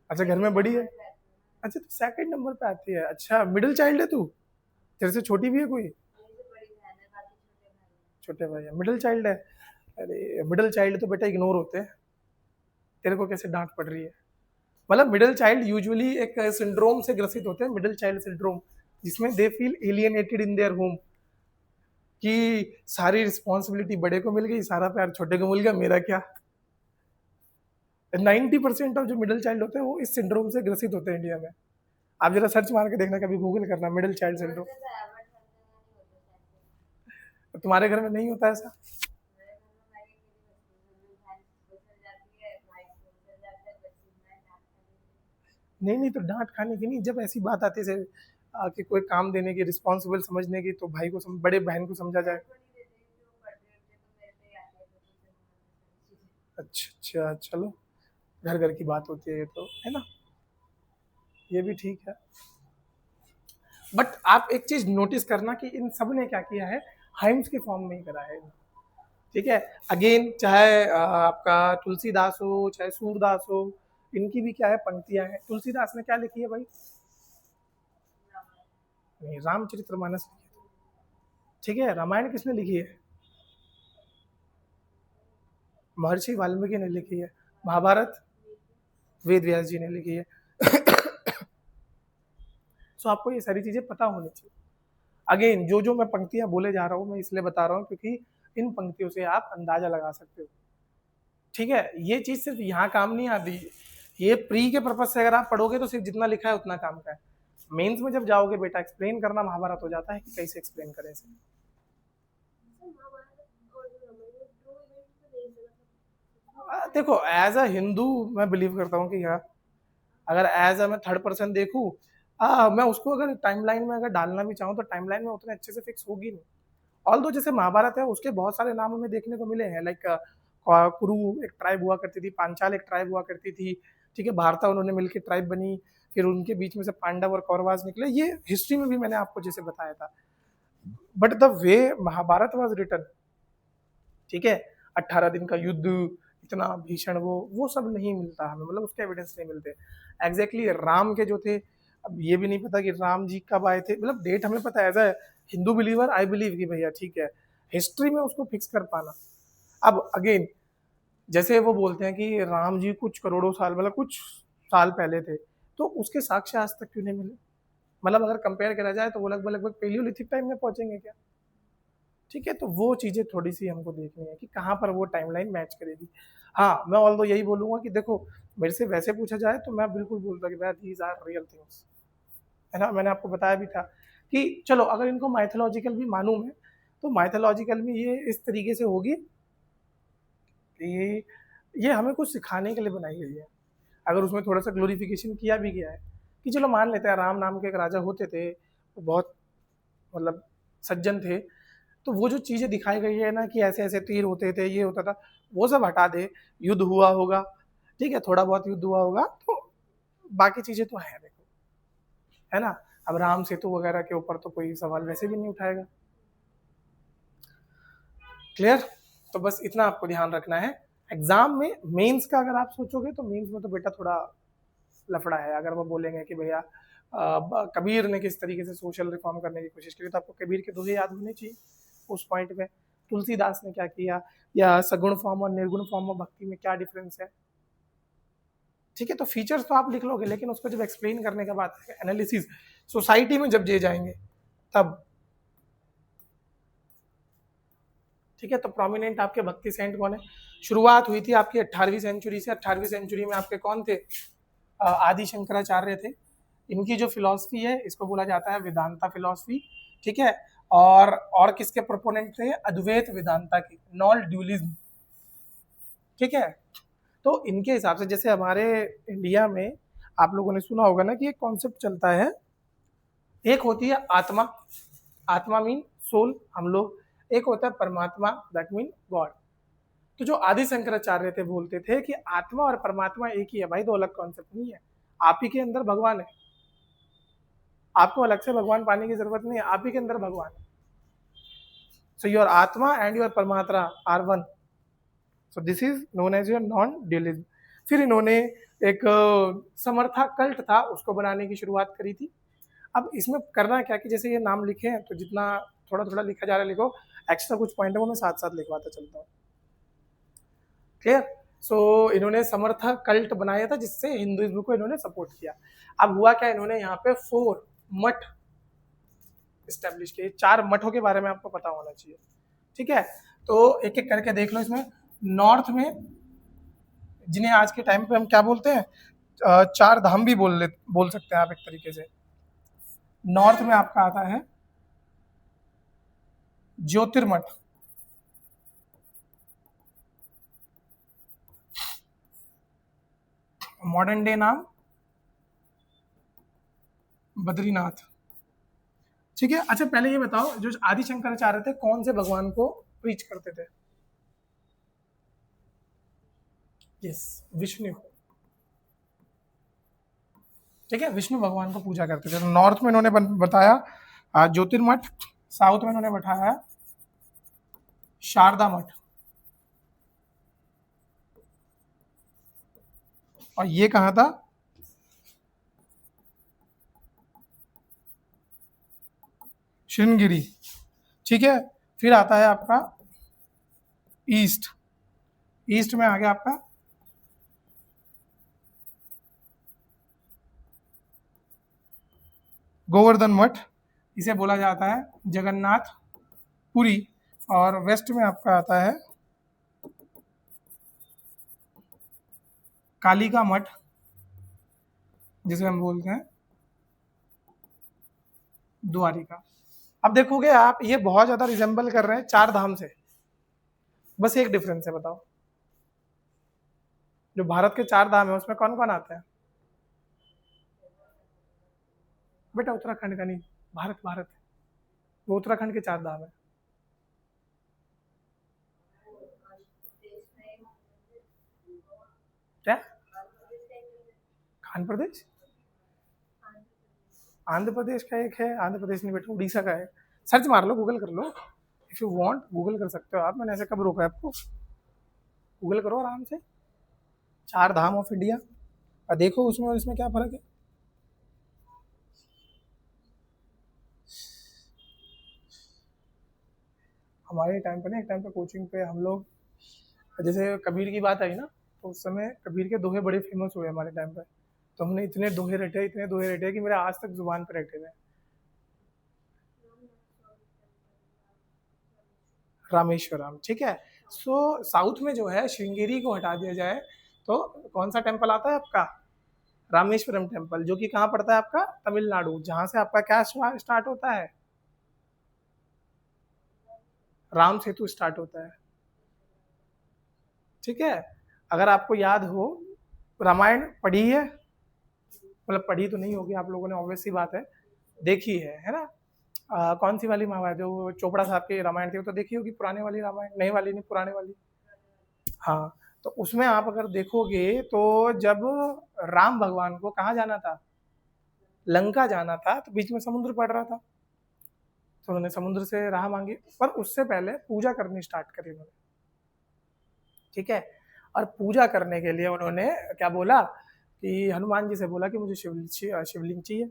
अच्छा घर में बड़ी है, अच्छा तो सेकंड नंबर पे आती है, अच्छा मिडिल चाइल्ड है तू, तेरे से छोटी भी है कोई? छोटे भाई है, मिडिल चाइल्ड है। अरे मिडिल चाइल्ड तो बेटा इग्नोर होते हैं, तेरे को कैसे डांट पड़ रही है? मतलब मिडिल चाइल्ड यूजुअली एक सिंड्रोम से ग्रसित होते हैं, मिडिल चाइल्ड सिंड्रोम, जिसमें they feel alienated in their home, कि सारी रिस्पॉन्सिबिलिटी बड़े को मिल गई, सारा प्यार छोटे को मिल गया, मेरा क्या। 90% ऑफ जो मिडिल चाइल्ड होते हैं वो इस सिंड्रोम से ग्रसित होते हैं इंडिया में। आप जरा सर्च मार के देखना, कभी गूगल करना मिडिल चाइल्ड सिंड्रोम। तुम्हारे घर में नहीं होता ऐसा? नहीं नहीं, तो डांट खाने की नहीं, जब ऐसी बात आती है कि कोई काम देने की, रिस्पॉन्सिबल समझने की, तो भाई को बड़े बहन को समझा जाए। अच्छा अच्छा, चलो घर घर की बात होती है ये तो, है ना, ये भी ठीक है। बट आप एक चीज नोटिस करना कि इन सब ने क्या किया है, हाइम्स के फॉर्म में ही करा है। ठीक है, अगेन चाहे आपका तुलसीदास हो चाहे सूरदास हो, इनकी भी क्या है पंक्तियां हैं। तुलसीदास ने क्या लिखी है भाई? नहीं, रामचरितमानस लिखी है। ठीक है, रामायण किसने लिखी है? महर्षि वाल्मीकि ने लिखी है। महाभारत वेद व्यास जी ने लिखी है। सो आपको ये सारी चीजें पता होनी चाहिए। अगेन जो जो मैं पंक्तियां बोले जा रहा हूँ मैं इसलिए बता रहा हूँ क्योंकि इन पंक्तियों से आप अंदाजा लगा सकते हो। ठीक है, ये चीज सिर्फ यहाँ काम नहीं आती, ये प्री के पर्पज से अगर आप पढ़ोगे तो सिर्फ जितना लिखा है उतना काम का है। मेंस में जब जाओगे बेटा एक्सप्लेन करना महाभारत हो जाता है कि कैसे एक्सप्लेन करें इसे। देखो एज अ हिंदू मैं बिलीव करता हूँ कि हाँ, अगर एज अ मैं थर्ड पर्सन देखूँ, मैं उसको अगर टाइमलाइन में अगर डालना भी चाहूँ तो टाइमलाइन में उतने अच्छे से फिक्स होगी नहीं। ऑल दो जैसे महाभारत है उसके बहुत सारे नाम हमें देखने को मिले हैं, लाइक कुरु एक ट्राइब हुआ करती थी, पांचाल एक ट्राइब हुआ करती थी, ठीक है, भारता उन्होंने मिलकर ट्राइब बनी, फिर उनके बीच में से पांडव और कौरवास निकले, ये हिस्ट्री में भी मैंने आपको जैसे बताया था। But the way Mahabharata was written, ठीक है, 18 दिन का युद्ध, इतना भीषण, वो सब नहीं मिलता हमें, मतलब उसके एविडेंस नहीं मिलते। एग्जैक्टली राम के जो थे, अब ये भी नहीं पता कि राम जी कब आए थे, मतलब डेट हमें पता है, as a Hindu believer I believe कि भैया ठीक है, हिस्ट्री में उसको फिक्स कर पाना। अब अगेन जैसे वो बोलते हैं कि राम जी कुछ करोड़ों साल, मतलब कुछ साल पहले थे, तो उसके साक्ष्य आज तक क्यों नहीं मिले? मतलब अगर कंपेयर करा जाए तो वो लगभग लगभग पेलियोलिथिक टाइम में पहुंचेंगे क्या? ठीक है, तो वो चीज़ें थोड़ी सी हमको देखनी है कि कहाँ पर वो टाइमलाइन मैच करेगी। हाँ, मैं ऑल दो यही बोलूँगा कि देखो, मेरे से वैसे पूछा जाए तो मैं बिल्कुल बोलता कि भैया दीज आर रियल थिंग्स, है ना। मैंने आपको बताया भी था कि चलो अगर इनको माइथोलॉजिकल भी मालूम है तो माइथोलॉजिकल में ये इस तरीके से होगी कि ये हमें कुछ सिखाने के लिए बनाई गई है। अगर उसमें थोड़ा सा ग्लोरिफिकेशन किया भी गया है कि चलो मान लेते हैं राम नाम के एक राजा होते थे, वो बहुत मतलब सज्जन थे, तो वो जो चीज़ें दिखाई गई है ना कि ऐसे ऐसे तीर होते थे, ये होता था, वो सब हटा दे। युद्ध हुआ होगा, ठीक है, थोड़ा बहुत युद्ध हुआ होगा, तो बाकी चीज़ें तो है देखो, है ना। अब राम सेतु वगैरह के ऊपर तो कोई सवाल वैसे भी नहीं उठाएगा। क्लियर। तो बस इतना आपको ध्यान रखना है। एग्जाम में मेंस का अगर आप सोचोगे तो मेंस में तो बेटा थोड़ा लफड़ा है। अगर वो बोलेंगे कि भैया कबीर ने किस तरीके से सोशल रिफॉर्म करने की कोशिश की, तो आपको कबीर के दोहे याद होने चाहिए उस पॉइंट में। तुलसीदास ने क्या किया, या सगुण फॉर्म और निर्गुण फॉर्म ऑफ भक्ति में क्या डिफरेंस है, ठीक है। तो फीचर्स तो आप लिख लोगे, लेकिन उसको जब एक्सप्लेन करने के बाद एनालिसिस सोसाइटी में जब जे जाएंगे तब, ठीक है। तो प्रोमिनेंट आपके भक्ति सेंट कौन है? शुरुआत हुई थी आपकी 18वीं सेंचुरी से। 18वीं सेंचुरी में आपके कौन थे? आदि शंकराचार्य थे। इनकी जो फिलॉसफी है इसको बोला जाता है वेदांता फिलॉसफी, ठीक है। और किसके प्रोपोनेंट थे? अद्वैत वेदांता की, नॉन ड्यूलिज्म, ठीक है। तो इनके हिसाब से, जैसे हमारे इंडिया में आप लोगों ने सुना होगा ना कि एक कॉन्सेप्ट चलता है, एक होती है आत्मा, आत्मा मीन सोल हम लोग, एक होता है परमात्मा, दैट मीन गॉड। तो जो आदि शंकराचार्य थे बोलते थे कि आत्मा और परमात्मा एक ही है भाई, दो अलग कॉन्सेप्ट नहीं है। आप ही के अंदर भगवान है, आपको अलग से भगवान पाने की जरूरत नहीं है, आप ही के अंदर भगवान है। So your atma and your paramatma are one. So this is known as your non dualism. फिर इन्होंने एक समर्था कल्ट था, उसको बनाने की शुरुआत करी थी। अब इसमें करना क्या कि जैसे ये नाम लिखे हैं तो जितना थोड़ा थोड़ा लिखा जा रहा है लिखो, एक्स्ट्रा कुछ पॉइंट है वो मैं साथ साथ लिखवाता चलता हूँ। क्लियर। सो इन्होंने समर्था कल्ट बनाया था जिससे हिंदुइज्म को इन्होंने सपोर्ट किया। अब हुआ क्या, इन्होंने यहाँ पे 4 मठ स्टैब्लिश किए। 4 मठों के बारे में आपको पता होना चाहिए, ठीक है। तो एक एक करके देख लो। इसमें नॉर्थ में, जिन्हें आज के टाइम पे हम क्या बोलते हैं, 4 धाम भी बोल सकते हैं आप एक तरीके से। नॉर्थ में आपका आता है ज्योतिर्मठ, मॉडर्न डे नाम बद्रीनाथ, ठीक है। अच्छा पहले ये बताओ, जो आदि शंकराचार्य थे कौन से भगवान को प्रीच करते थे? यस, विष्णु, ठीक है, विष्णु भगवान को पूजा करते थे। तो नॉर्थ में इन्होंने बताया ज्योतिर्मठ, साउथ में इन्होंने बैठाया शारदा मठ, और ये कहाँ था? श्रृंगगिरी, ठीक है। फिर आता है आपका ईस्ट, ईस्ट में आ गया आपका गोवर्धन मठ, इसे बोला जाता है जगन्नाथ पुरी। और वेस्ट में आपका आता है कालिका मठ, जिसे हम बोलते हैं द्वारिका। अब देखोगे आप, ये बहुत ज्यादा रिजेंबल कर रहे हैं 4 धाम से, बस एक डिफरेंस है, बताओ जो भारत के 4 धाम है उसमें कौन कौन आता है? बेटा उत्तराखंड का नहीं, भारत भारत, वो उत्तराखंड के 4 धाम है। क्या? आंध्र प्रदेश? आंध्र प्रदेश का एक है, आंध्र प्रदेश नहीं बेटा, उड़ीसा का है। सर्च मार लो, गूगल कर लो, इफ यू वांट गूगल कर सकते हो आप, मैंने ऐसे कब रोका है आपको? गूगल करो आराम से, 4 धाम ऑफ इंडिया, और देखो उसमें और इसमें क्या फर्क है। हमारे टाइम पे ना, एक टाइम पे कोचिंग पे हम लोग, जैसे कबीर की बात आई ना, तो उस समय कबीर के दोहे बड़े फेमस हुए हमारे टाइम पे। तो हमने इतने दोहे रटे, इतने दोहे रटे कि मेरे आज तक जुबान पे रटे हुए। रामेश्वरम, ठीक है। सो साउथ में जो है श्रृंगेरी को हटा दिया जाए तो कौन सा टेम्पल आता है आपका? रामेश्वरम टेम्पल, जो कि कहाँ पड़ता है आपका? तमिलनाडु, जहाँ से आपका क्या स्टार्ट होता है? राम सेतु स्टार्ट होता है, ठीक है। अगर आपको याद हो, रामायण पढ़ी है, मतलब पढ़ी तो नहीं होगी आप लोगों ने, ऑब्वियस सी बात है, देखी है ना। कौन सी वाली महाभारत, जो चोपड़ा साहब की रामायण थी, वो तो देखी होगी, पुराने वाली रामायण, नई वाली नहीं, पुराने वाली। हाँ, तो उसमें आप अगर देखोगे तो जब राम भगवान को कहाँ जाना था, लंका जाना था, तो बीच में समुद्र पड़ रहा था, तो उन्होंने समुद्र से राह मांगी, पर उससे पहले पूजा करनी स्टार्ट करी उन्होंने। ठीक है, और पूजा करने के लिए उन्होंने क्या बोला कि हनुमान जी से बोला कि मुझे शिवलिंग चाहिए।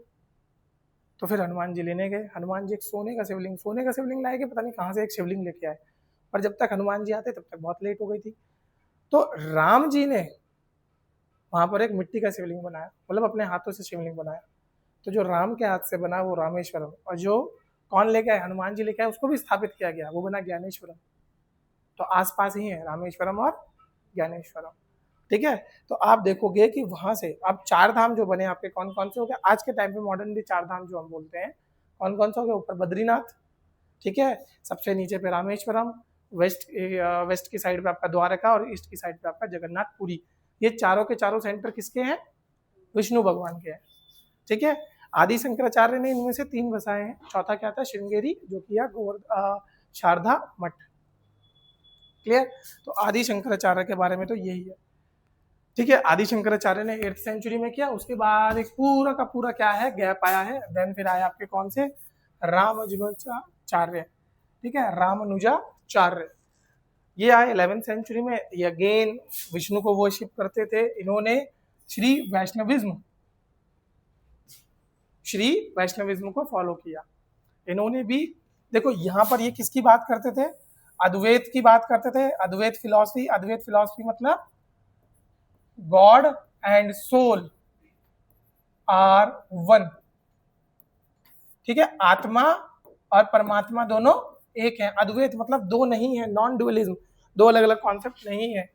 तो फिर हनुमान जी लेने गए, हनुमान जी एक सोने का शिवलिंग लाए, कि पता नहीं कहाँ से एक शिवलिंग लेके आए, पर जब तक हनुमान जी आते तब तक बहुत लेट हो गई थी। तो राम जी ने वहां पर एक मिट्टी का शिवलिंग बनाया, मतलब अपने हाथों से शिवलिंग बनाया। तो जो राम के हाथ से बना वो रामेश्वरम, और जो कौन लेके आए, हनुमान जी लेके आए, उसको भी स्थापित किया गया, वो बना ज्ञानेश्वरम। तो आसपास ही है रामेश्वरम और ज्ञानेश्वरम। ठीक है, तो आप देखोगे कि वहां से अब चार धाम जो बने आपके, कौन कौन से हो गए आज के टाइम पे, मॉडर्न भी चार धाम जो हम बोलते हैं, कौन कौन से हो गए, ऊपर बद्रीनाथ, ठीक है, सबसे नीचे पे रामेश्वरम, वेस्ट की साइड पे आपका द्वारका, और ईस्ट की साइड पे आपका जगन्नाथपुरी। ये चारों के चारों सेंटर किसके हैं, विष्णु भगवान के हैं। ठीक है, आदि शंकराचार्य ने इनमें से तीन बसाए हैं, चौथा क्या था, श्रृंगेरी, जो किया शारदा मठ। क्लियर, तो आदि शंकराचार्य के बारे में तो यही है। ठीक है, आदि शंकराचार्य ने 8th सेंचुरी में किया, उसके बाद एक पूरा का पूरा क्या है, गैप आया है, देन फिर आया आपके कौन से, रामानुजाचार्य। ठीक है, रामानुजाचार्य, ये आए 11th सेंचुरी में, ये अगेन विष्णु को वर्शिप करते थे। इन्होंने श्री वैष्णविज्म को फॉलो किया। इन्होंने भी, देखो यहाँ पर ये किसकी बात करते थे, अद्वैत की बात करते थे, अद्वैत फिलॉसफी मतलब God and soul are one. ठीक है, आत्मा और परमात्मा दोनों एक है, अद्वैत मतलब दो नहीं है, नॉन डुअलिज्म, दो अलग अलग कॉन्सेप्ट नहीं है।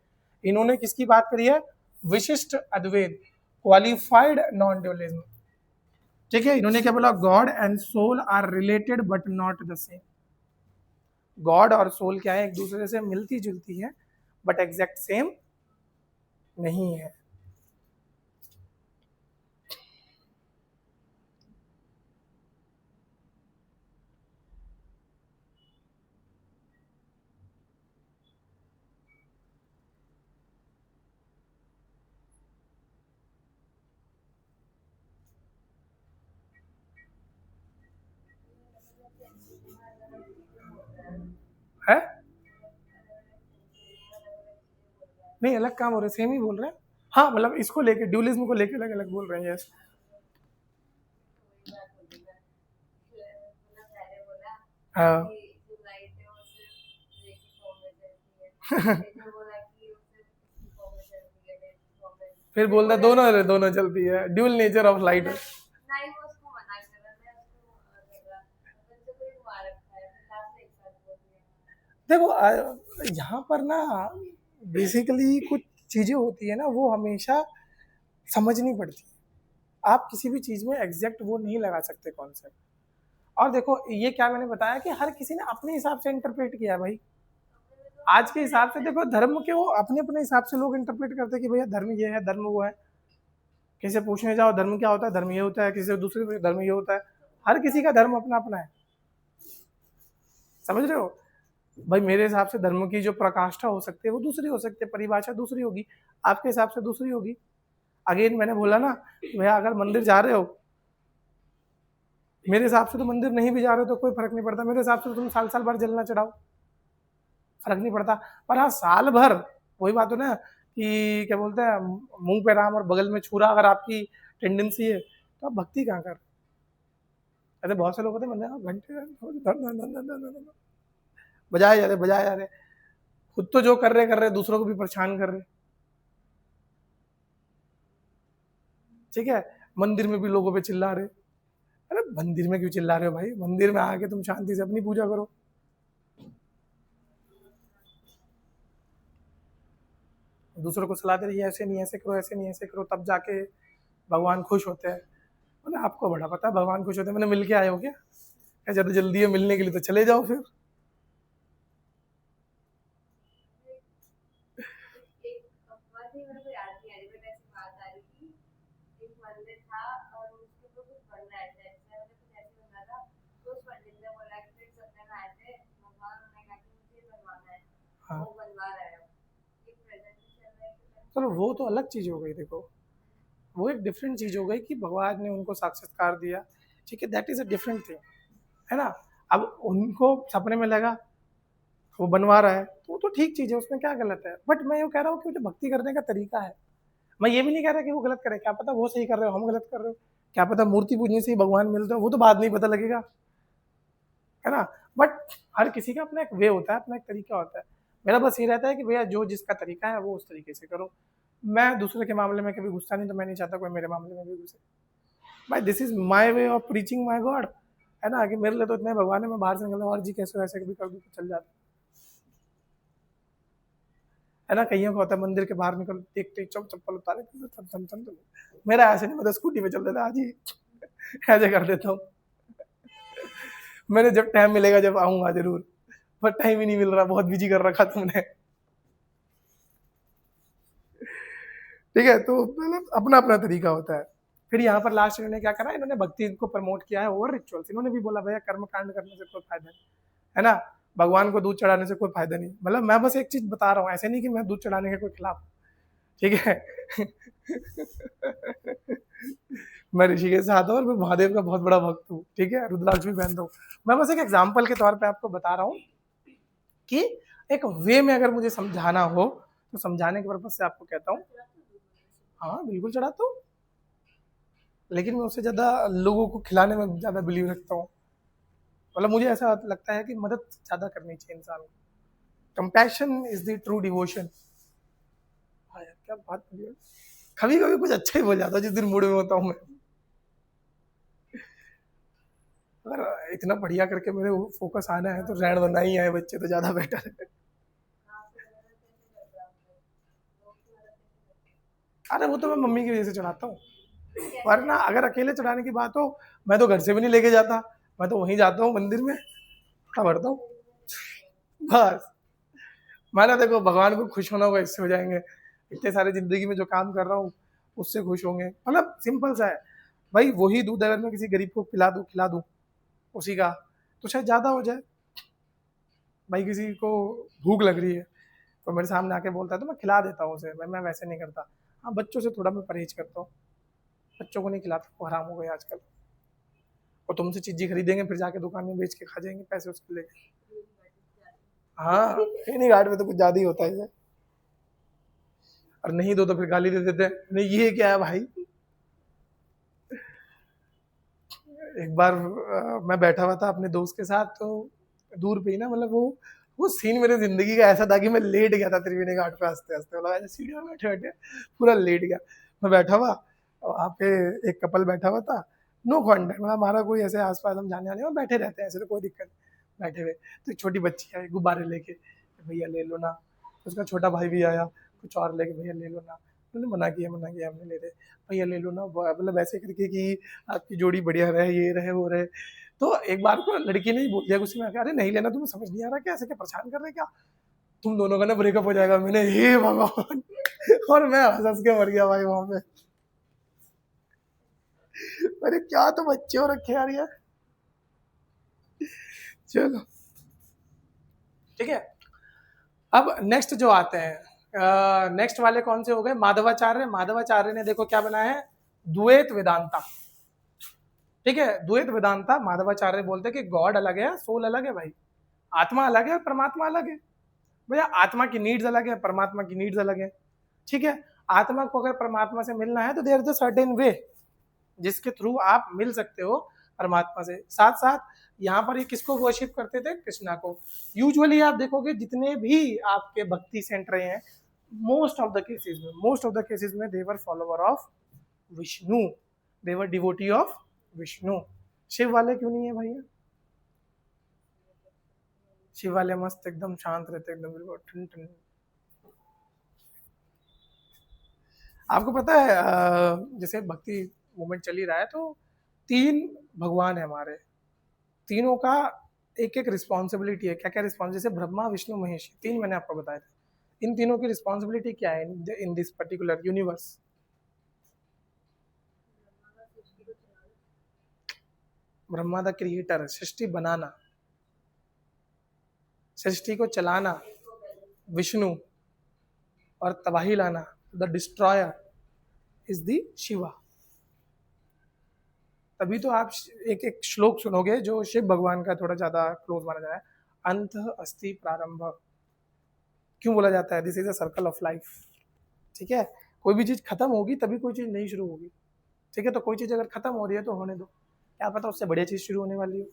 इन्होंने किसकी बात करी है, विशिष्ट अद्वैत, क्वालिफाइड नॉन डुअलिज्म। ठीक है, इन्होंने क्या बोला, God and soul are related but not the same. God और सोल क्या है, एक दूसरे से मिलती जुलती है, बट एग्जैक्ट सेम नहीं है। है नहीं, अलग काम हो रहे, सेम ही बोल रहे हैं। हाँ, मतलब इसको लेके, ड्यूलिज्म को लेके अलग अलग बोल रहे हैं, यस। हाँ फिर बोलता दोनों दोनों चलती है, ड्यूल नेचर ऑफ लाइट। देखो यहाँ पर ना बेसिकली कुछ चीजें होती है ना, वो हमेशा समझनी पड़ती है। आप किसी भी चीज में एग्जैक्ट वो नहीं लगा सकते कॉन्सेप्ट। और देखो ये क्या मैंने बताया कि हर किसी ने अपने हिसाब से इंटरप्रेट किया भाई। आज के हिसाब से देखो, धर्म के वो अपने अपने हिसाब से लोग इंटरप्रेट करते हैं कि भैया धर्म ये है, धर्म वो है। किसी से पूछने जाओ धर्म क्या होता है, धर्म ये होता है, किसी से दूसरे धर्म ये होता है। हर किसी का धर्म अपना अपना है, समझ रहे हो भाई। मेरे हिसाब से धर्म की जो प्रकाष्ठा हो सकती है वो दूसरी हो सकती है, परिभाषा दूसरी होगी, आपके हिसाब से दूसरी होगी। अगेन मैंने बोला ना भैया, अगर मंदिर जा रहे हो, मेरे हिसाब से तो मंदिर नहीं भी जा रहे हो तो कोई फर्क नहीं पड़ता, मेरे हिसाब से तो तुम साल साल भर जलना चढ़ाओ, फर्क नहीं पड़ता। पर हाँ, साल भर वही बात हो ना कि क्या बोलते हैं, मुंह पे राम और बगल में छुरा अगर आपकी टेंडेंसी है, तो आप भक्ति कहाँ कर। ऐसे बहुत से लोग होते हैं, घंटे बजाए जा रहे, खुद तो जो कर रहे दूसरों को भी परेशान कर रहे। ठीक है, मंदिर में भी लोगों पे चिल्ला रहे। अरे मंदिर में क्यों चिल्ला रहे हो भाई, मंदिर में आके तुम शांति से अपनी पूजा करो। दूसरों को सलाह दे रही है, ऐसे नहीं ऐसे करो, ऐसे नहीं ऐसे करो, तब जाके भगवान खुश होते हैं। मैंने आपको बड़ा पता है भगवान खुश होते हैं, मैंने मिल के आए हो क्या, जब जल्दी है मिलने के लिए तो चले जाओ फिर। चलो वो तो अलग चीज़ हो गई, देखो वो एक डिफरेंट चीज़ हो गई कि भगवान ने उनको साक्षात्कार दिया, ठीक है, that is a different thing, है ना। अब उनको सपने में लगा वो बनवा रहा है तो वो तो ठीक चीज़ है, उसमें क्या गलत है। बट मैं ये कह रहा हूँ कि वो जो भक्ति करने का तरीका है, मैं ये भी नहीं कह रहा कि वो गलत करे, क्या पता वो सही कर रहे हो हम गलत कर रहे हो, क्या पता मूर्ति पूजने से ही भगवान मिलते हो, वो तो बाद में ही पता लगेगा, है ना। बट हर किसी का अपना एक वे होता है, अपना एक तरीका होता है। मेरा बस ये रहता है कि भैया जो जिसका तरीका है वो उस तरीके से करो। मैं दूसरे के मामले में कभी गुस्सा नहीं, तो मैं नहीं चाहता कोई मेरे मामले में भी घुसे। भाई this is my way of preaching my God, है ना, कि मेरे लिए तो इतने भगवान है, मैं बाहर से निकलता और जी कैसे वैसे कभी कर दूँ तो चल जाता है ना। कईयों को होता है मंदिर के बाहर निकल देखते चप्पल उतारे मेरा ऐसे नहीं, मैं तो स्कूटी पे चल देता आज ही ऐसे कर देता हूँ। मैंने जब टाइम मिलेगा जब आऊंगा जरूर, पर टाइम ही नहीं मिल रहा, बहुत बिजी कर रखा तुमने, ठीक है। तो मतलब अपना अपना तरीका होता है। फिर यहाँ पर लास्ट इन्होंने क्या करा, इन्होंने भक्ति को प्रमोट किया है ओवर रिचुअल्स। इन्होंने भी बोला भैया कर्म कांड करने से कोई फायदा नहीं, है ना, भगवान को दूध चढ़ाने से कोई फायदा नहीं। मतलब मैं बस एक चीज बता रहा हूँ, ऐसे नहीं कि मैं दूध चढ़ाने के कोई खिलाफ, ठीक है मैं ऋषिकेश से आता हूँ और मैं महादेव का बहुत बड़ा भक्त हूँ, ठीक है, रुद्राक्ष भी पहनता हूँ। मैं बस एक एग्जाम्पल के तौर पे आपको बता रहा हूँ कि एक वे में अगर मुझे समझाना हो तो समझाने के पर्पज से आपको कहता हूँ। हाँ बिल्कुल चढ़ाता हूँ, लेकिन मैं उससे ज़्यादा लोगों को खिलाने में ज़्यादा बिलीव रखता हूँ। मतलब मुझे ऐसा लगता है कि मदद ज़्यादा करनी चाहिए इंसान को। Compassion is the true devotion. हाँ यार क्या बात करी है। कभी कभी कुछ अच्छा ही बोल जाता हूँ जिस दिन मूड में होता हूँ मैं। अगर इतना बढ़िया करके मेरे फोकस आना है तो रहन दो, नहीं आए बच्चे तो ज़्यादा बेटर है। अरे वो तो मैं मम्मी की वजह से चढ़ाता हूँ, वरना अगर अकेले चढ़ाने की बात हो मैं तो घर से भी नहीं लेके जाता, मैं तो वहीं जाता हूँ मंदिर में भरता हूँ बस। मैंने देखो भगवान को खुश होना होगा इससे हो जाएंगे, इतने सारे जिंदगी में जो काम कर रहा हूँ उससे खुश होंगे, मतलब सिंपल सा है। भाई वही दूध अगर मैं किसी गरीब को खिला दूँ उसी का, तो शायद ज़्यादा हो जाए। भाई किसी को भूख लग रही है तो मेरे सामने आके बोलता है तो मैं खिला देता हूँ उसे, मैं वैसे नहीं करता। हाँ बच्चों से थोड़ा मैं परहेज करता हूँ, बच्चों को नहीं खिलाता, वो हराम हो गए आजकल। और तुमसे चीज़ें खरीदेंगे फिर जाके दुकान में बेच के खा जाएंगे पैसे उसके लेके। हाँ नहीं घाट में तो कुछ ज़्यादा ही होता है, और नहीं दो तो फिर गाली दे देते हैं, नहीं ये क्या है भाई। एक बार मैं बैठा हुआ था अपने दोस्त के साथ, तो दूर पे ही ना, मतलब वो सीन मेरे जिंदगी का ऐसा था कि मैं लेट गया था त्रिवेणी घाट पे हंसते हंसते, मतलब ऐसे सीढ़ियों में बैठे बैठे पूरा लेट गया। मैं बैठा हुआ और वहाँ पे एक कपल बैठा हुआ था, नो कॉन्टेक्ट, मतलब हमारा कोई ऐसे आसपास हम जाने वाले हैं, बैठे रहते हैं ऐसे तो कोई दिक्कत नहीं। बैठे हुए तो एक छोटी बच्ची आई गुब्बारे लेके, भैया ले लो ना। उसका छोटा भाई भी आया कुछ और लेके, भैया ले लो ना। मैंने मना किया हम नहीं ले रहे। भैया ले लो ना, मतलब ऐसे करके कि आपकी जोड़ी बढ़िया रहे, ये रहे वो रहे। तो एक बार को लड़की ने ही बोल दिया गुस्से में आके, अरे नहीं लेना, तुम्हें समझ नहीं आ रहा क्या, ऐसे क्या परेशान कर रहे क्या, तुम दोनों का ना ब्रेकअप हो जाएगा। मैंने हे भगवान और मैं हंस हंस के मर गया भाई वहां पे। अरे क्या तो बच्चे हो रखे यार ये। चलो ठीक है, अब नेक्स्ट जो आते हैं, नेक्स्ट वाले कौन से हो गए, माधवाचार्य। माधवाचार्य ने देखो क्या बनाया है, द्वैत वेदांता, ठीक है। द्वैत वेदांता माधवाचार्य बोलते हैं कि गॉड अलग है, सोल अलग है भाई, आत्मा अलग है और परमात्मा अलग है। भैया आत्मा की नीड्स अलग है, परमात्मा की नीड्स अलग है, ठीक है। आत्मा को अगर परमात्मा से मिलना है तो there is a certain way जिसके थ्रू आप मिल सकते हो परमात्मा से। साथ साथ यहाँ पर ये किसको वर्शिप करते थे, कृष्णा को। यूजुअली आप देखोगे जितने भी आपके भक्ति सेंटर हैं, मोस्ट ऑफ द केसेस में they were follower of Vishnu, they were devotee of Vishnu. Shiv वाले क्यों नहीं है भैया, शिव वाले मस्त एकदम शांत रहते, एकदम बिल्कुल ठंड ठंड। आपको पता है जैसे भक्ति मूवमेंट चल ही रहा है, तो 3 भगवान है हमारे, तीनों का एक एक रिस्पॉन्सिबिलिटी है। क्या क्या रिस्पॉन्सिबिलिटी, जैसे ब्रह्मा विष्णु महेश, 3 मैंने आपको बताया था। इन तीनों की रिस्पॉन्सिबिलिटी क्या है in this particular universe. Brahma the creator, सृष्टि बनाना, सृष्टि को चलाना विष्णु, और तबाही लाना the destroyer is the Shiva. तभी तो आप एक एक श्लोक सुनोगे जो शिव भगवान का थोड़ा ज्यादा क्लोज माना जाता है। अंत अस्ति प्रारंभ, क्यों बोला जाता है? This is a circle of life. ठीक है, कोई भी चीज खत्म होगी तभी कोई चीज नई शुरू होगी। ठीक है, तो कोई चीज अगर खत्म हो रही है तो होने दो, क्या पता उससे बढ़िया चीज शुरू होने वाली हो।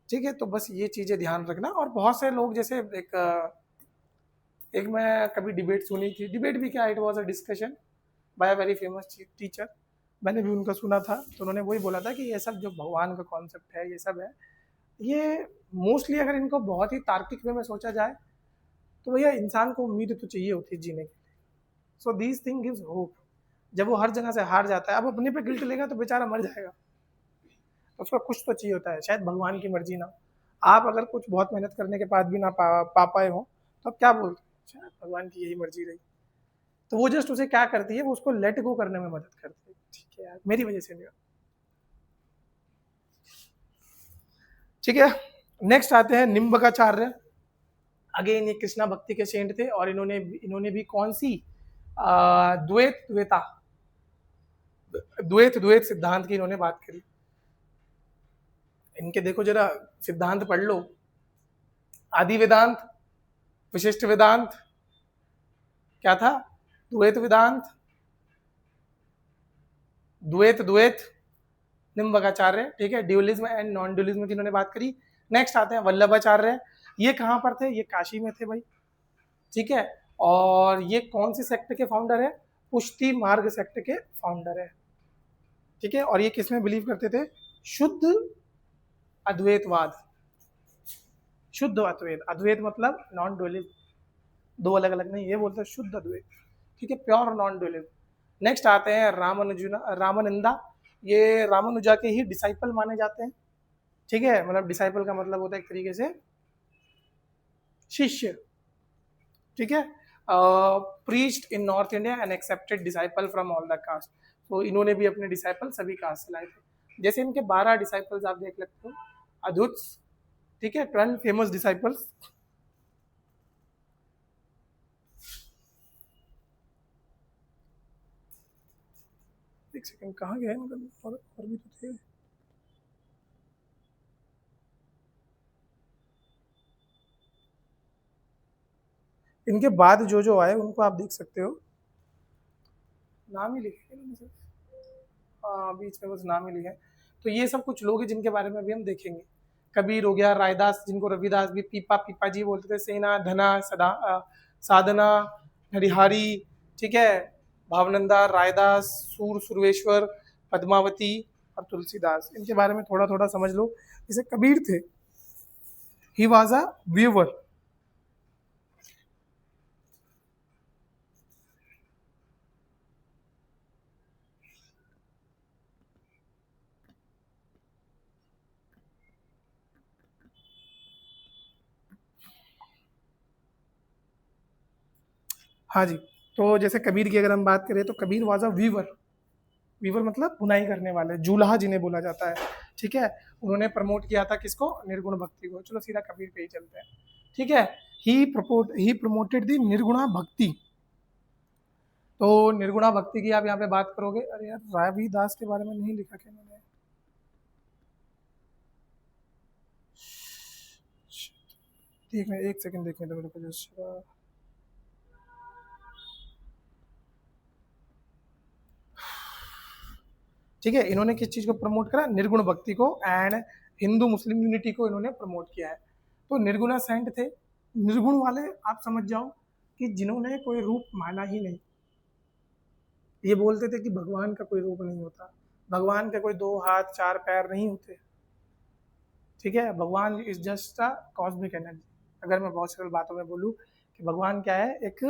ठीक है, तो बस ये चीजें ध्यान रखना। और बहुत से लोग जैसे एक मैं कभी डिबेट सुनी थी, डिबेट भी क्या, it was a discussion by a very famous teacher, मैंने भी उनका सुना था। तो उन्होंने वही बोला था कि ये सब जो भगवान का कॉन्सेप्ट है, ये सब है, ये मोस्टली अगर इनको बहुत ही तार्किक वे में सोचा जाए तो भैया इंसान को उम्मीद तो चाहिए होती है जीने की। So these thing gives hope. जब वो हर जगह से हार जाता है, अब अपने पे गिल्ट लेगा तो बेचारा मर जाएगा। तो उसका कुछ तो चाहिए होता है, शायद भगवान की मर्जी ना। आप अगर कुछ बहुत मेहनत करने के बाद भी ना पा पाए हो तो आप क्या बोलते हैं? शायद भगवान की यही मर्जी रही। तो वो जस्ट उसे क्या करती है, वो उसको लेट गो करने में मदद करती है। ठीक है यार, मेरी वजह से नहीं। ठीक है, नेक्स्ट आते हैं निम्बकाचार्य। अगेन ये कृष्णा भक्ति के सेंट थे और इन्होंने भी कौन सी द्वैत द्वैता द्वैत द्वैत सिद्धांत की इन्होंने बात करी। इनके देखो जरा सिद्धांत पढ़ लो, आदि वेदांत, विशिष्ट वेदांत, क्या था, द्वैत वेदांत, द्वैत द्वैत, निम्बकाचार्य। ठीक है, ड्यूलिज्म एंड नॉन ड्यूलिज्म की इन्होंने बात करी। नेक्स्ट आते हैं वल्लभाचार्य। ये कहाँ पर थे? ये काशी में थे भाई। ठीक है, और ये कौन सी सेक्ट के फाउंडर है? पुष्टि मार्ग सेक्ट के फाउंडर है। ठीक है, और ये किसमें बिलीव करते थे? शुद्ध अद्वैतवाद। शुद्ध अद्वैत, अद्वैत मतलब नॉन ड्यूलिज्म, दो अलग अलग नहीं, ये बोलते हैं शुद्ध अद्वैत। ठीक है, प्योर नॉन ड्यूलिज्म। नेक्स्ट आते हैं रामानंदा। ये रामानुजा के ही डिसाइपल माने जाते हैं। ठीक है, मतलब डिसाइपल का मतलब होता है एक तरीके से शिष्य। ठीक है, preached in north India and accepted disciple from all the caste. तो इन्होंने भी अपने डिसाइपल सभी कास्ट से लाए थे। जैसे इनके 12 डिसाइपल्स आप देख सकते हो, अद्भुत। ठीक है, 12 फेमस डिसाइपल्स। एक सेकंड, कहाँ गए इनका? और भी तो थे। इनके बाद जो जो आए उनको आप देख सकते हो, नाम ही लिखे इन्होंने सिर्फ, हाँ बीच में बस नाम ही लिखे। तो ये सब कुछ लोग हैं जिनके बारे में भी हम देखेंगे। कबीर हो गया, रायदास जिनको रविदास भी पीपा पीपा जी बोलते थे, सेना धना साधना, हरिहारी। ठीक है, भावनंदा, रायदास, सूर सुरवेश्वर, पद्मावती और तुलसीदास, इनके बारे में थोड़ा थोड़ा समझ लो। जैसे कबीर थे, ही वॉज अ व्यूवर। हाँ जी, तो जैसे कबीर की अगर हम बात करें तो Kabir was a weaver. Weaver मतलब बुनाई करने वाले, जूल्हा जिन्हें बोला जाता है। ठीक है, उन्होंने प्रमोट किया था किसको? निर्गुण भक्ति को। चलो सीधा कबीर पे ही चलते हैं। ठीक है, ही प्रमोटेड दी निर्गुणा भक्ति। तो निर्गुणा भक्ति की आप यहाँ पे बात करोगे, अरे यार रविदास के बारे में नहीं लिखा क्या मैंने? देखने, एक सेकंड देखने दो मेरे को जस्ट। ठीक है, इन्होंने किस चीज को प्रमोट करा? निर्गुण भक्ति को एंड हिंदू मुस्लिम यूनिटी को इन्होंने प्रमोट किया है। तो निर्गुणा सेंट थे। निर्गुण वाले आप समझ जाओ कि जिन्होंने कोई रूप माना ही नहीं। ये बोलते थे कि भगवान का कोई रूप नहीं होता, भगवान के कोई 2 हाथ 4 पैर नहीं होते। ठीक है, भगवान is just a cosmic energy. अगर मैं बहुत सरल बातों में बोलूँ कि भगवान क्या है? एक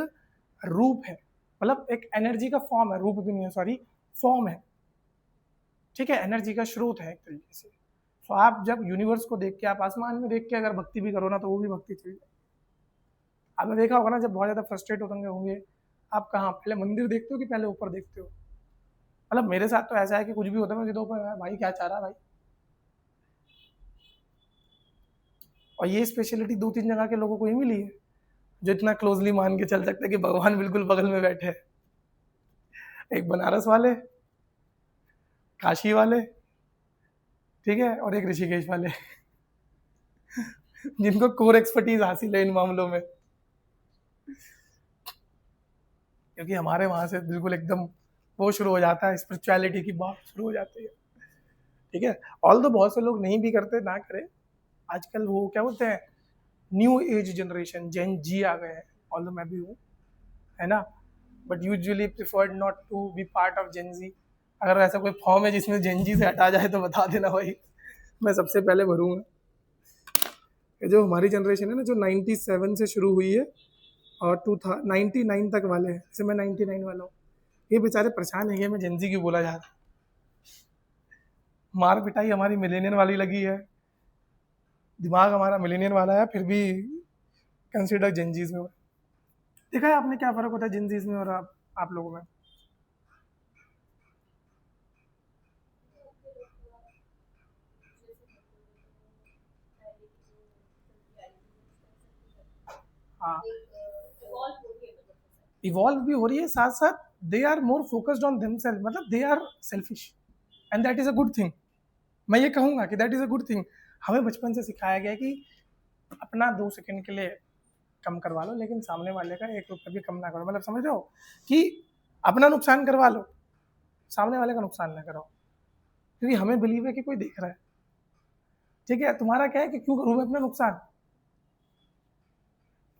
रूप है, मतलब एक एनर्जी का फॉर्म है, रूप भी नहीं है, सॉरी, फॉर्म है। ठीक है, एनर्जी का स्रोत है एक तरीके से। तो आप जब यूनिवर्स को देख के, आप आसमान में देख के अगर भक्ति भी करो ना, तो वो भी भक्ति चल जाए। आपने देखा होगा ना, जब बहुत ज्यादा फ्रस्ट्रेट होंगे आप कहाँ पहले मंदिर देखते हो कि पहले ऊपर देखते हो? मतलब मेरे साथ तो ऐसा है कि कुछ भी होता है मैं सीधा ऊपर, भाई क्या चाह रहा है भाई। और ये स्पेशलिटी 2-3 जगह के लोगों को ही मिली है। जो इतना क्लोजली मान के चल सकते हैं कि भगवान बिल्कुल बगल में बैठे हैं। एक बनारस वाले, काशी वाले, ठीक है, और एक ऋषिकेश वाले जिनको कोर एक्सपर्टीज हासिल है इन मामलों में, क्योंकि हमारे वहां से बिल्कुल एकदम वो शुरू हो जाता है, स्पिरिचुअलिटी की बात शुरू हो जाती है, ठीक है। ऑल तो बहुत से लोग नहीं भी करते, ना करें। आजकल वो क्या बोलते हैं, new age generation Gen Z आ गए हैं, ऑल मैं भी हूँ, है ना, but usually preferred not to be part of Gen Z. अगर ऐसा कोई फॉर्म है जिसमें जेन जी से हटा जाए तो बता देना भाई, मैं सबसे पहले भरूंगा। जो हमारी जनरेशन है ना, जो 97 से शुरू हुई है और 99 तक वाले हैं, जैसे मैं 99 वाला हूँ, ये बेचारे परेशान है कि मैं जेन जी क्यों बोला जा रहा है। मार पिटाई हमारी मिलेनियन वाली लगी है, दिमाग हमारा मिलेनियन वाला है, फिर भी कंसिडर जेनजीज में। देखा है आपने क्या फर्क होता है जेनजीज में और आप लोगों में? हाँ, इवॉल्व भी हो रही है, साथ साथ they are more focused on themselves, मतलब they are selfish, and that is a good thing. मैं ये कहूँगा कि that is a good thing. हमें बचपन से सिखाया गया कि अपना 2 सेकंड के लिए कम करवा लो, लेकिन सामने वाले का 1 रुपया भी कम ना करो। मतलब समझ रहे हो कि अपना नुकसान करवा लो, सामने वाले का नुकसान ना करो, क्योंकि हमें बिलीव है कि कोई देख रहा है, ठीक है। तुम्हारा क्या है कि क्यों करूँ मैं अपना नुकसान,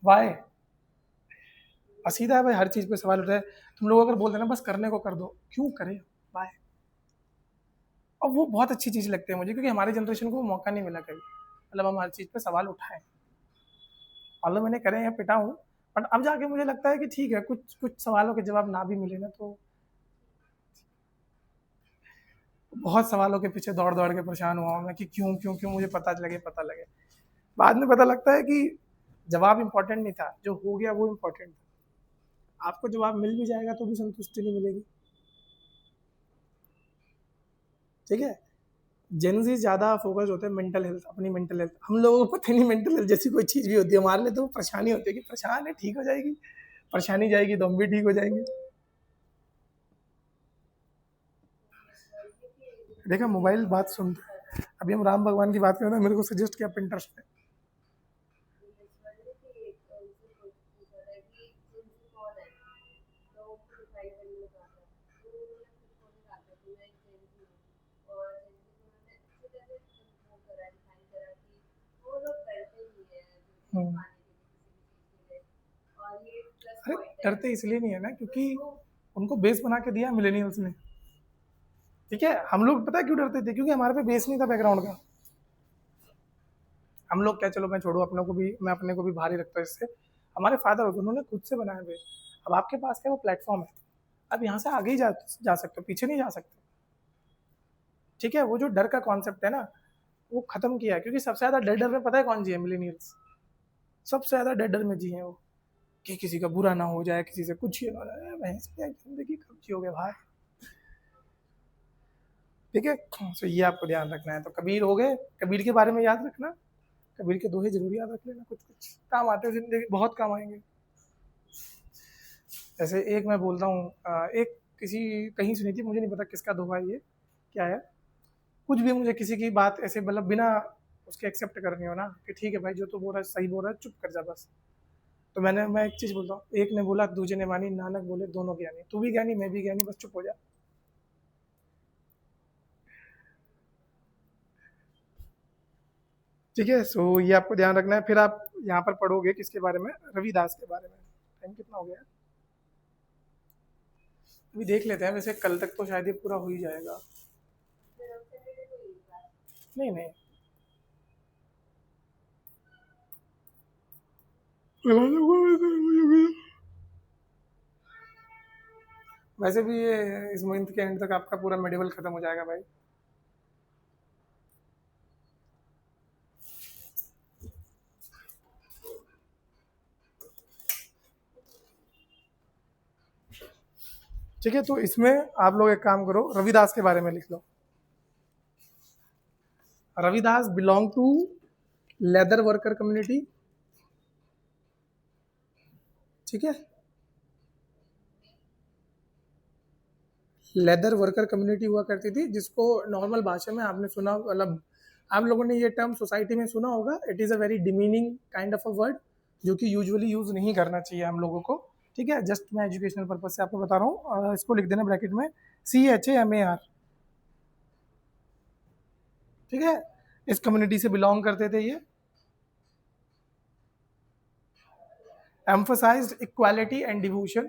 वाई? सीधा है भाई, हर चीज़ पे सवाल उठा है। तुम लोग अगर बोल देना बस करने को कर दो, क्यों करें, वाई? और वो बहुत अच्छी चीज़ लगती है मुझे, क्योंकि हमारी जनरेशन को वो मौका नहीं मिला कभी, मतलब हम हर चीज़ पे सवाल उठाएं। ऑल्दो मैंने करे हैं, पिटा हूँ, बट अब जाके मुझे लगता है कि ठीक है, कुछ कुछ सवालों के जवाब ना भी मिले ना, तो बहुत सवालों के पीछे दौड़ दौड़ के परेशान हुआ हूँ मैं कि क्यों क्यों क्यों, मुझे पता लगे पता लगे। बाद में पता लगता है कि जवाब इम्पोर्टेंट नहीं था, जो हो गया वो इम्पोर्टेंट था। आपको जवाब मिल भी जाएगा तो भी संतुष्टि नहीं मिलेगी, ठीक है। जेनजी ज़्यादा फोकस होते हैं मेंटल हेल्थ, अपनी मेंटल हेल्थ। हम लोगों को पता नहीं मेंटल हेल्थ जैसी कोई चीज़ भी होती है, हमारे लिए तो परेशानी होती है कि परेशान है, ठीक हो जाएगी, परेशानी जाएगी तो हम भी ठीक हो जाएंगे। देखा, मोबाइल बात सुनते, अभी हम राम भगवान की बात करें ना, मेरे को सजेस्ट किया पिंटरेस्ट पे। हम्म। अरे डरते इसलिए नहीं है ना, क्योंकि उनको बेस बना के दिया मिलेनियल्स ने, ठीक है। हम लोग पता है क्यों डरते थे, क्योंकि हमारे पे बेस नहीं था बैकग्राउंड का। हम लोग क्या, चलो मैं छोड़ू, अपने को भी, मैं अपने को भी भारी रखता हूँ इससे। हमारे फादर होते, उन्होंने खुद से बनाया बेस। अब आपके पास क्या वो प्लेटफॉर्म है, अब यहाँ से आगे ही जा सकते हो, पीछे नहीं जा सकते, ठीक है। वो जो डर का कॉन्सेप्ट है ना, वो खत्म किया है, क्योंकि सबसे ज्यादा डर डर में पता है कौन जी है, मिलेनियल्स। सबसे ज्यादा डर डर में जी हैं वो, कि किसी का बुरा ना हो जाए, किसी से कुछ ही ना हो जाए। भैंस की जिंदगी कब जियोगे भाई, ठीक है। तो ये आपको ध्यान रखना है। तो कबीर हो गए, कबीर के बारे में याद रखना, कबीर के दोहे जरूर याद रख लेना, कुछ कुछ काम आते हैं जिंदगी, बहुत काम आएंगे। जैसे एक मैं बोलता हूँ, एक किसी कहीं सुनी थी, मुझे नहीं पता किसका दोहा है ये, क्या है, कुछ भी मुझे किसी की बात ऐसे मतलब बिना उसके एक्सेप्ट करनी हो ना, कि ठीक है भाई जो तो बोल रहा है सही बोल रहा है, चुप कर जा बस। तो मैं एक चीज़ बोलता हूँ, एक ने बोला दूजे ने मानी, नानक बोले दोनों ज्ञानी, तू भी ज्ञानी मैं भी ज्ञानी, बस चुप हो जा, ठीक है। सो ये आपको ध्यान रखना है। फिर आप यहाँ पर पढ़ोगे किसके बारे में, रविदास के बारे में। टाइम कितना हो गया है? अभी देख लेते हैं, वैसे कल तक तो शायद ये पूरा हो ही जाएगा। नहीं नहीं, वैसे भी ये इस मंथ के एंड तक आपका पूरा मेडिवल खत्म हो जाएगा भाई। ठीक है, तो इसमें आप लोग एक काम करो, रविदास के बारे में लिख लो। Ravidas belong to leather worker community, ठीक है। लेदर वर्कर कम्युनिटी हुआ करती थी, जिसको नॉर्मल भाषा में आपने सुना, मतलब आप लोगों ने ये टर्म सोसाइटी में सुना होगा। It is a very demeaning kind of a word जो कि यूजुअली यूज़ नहीं करना चाहिए हम लोगों को, ठीक है। जस्ट मैं एजुकेशनल पर्पज से आपको बता रहा हूँ। इसको लिख देना ब्रैकेट में CHAMAR, ठीक है। इस कम्युनिटी से बिलोंग करते थे ये। emphasized equality and devotion.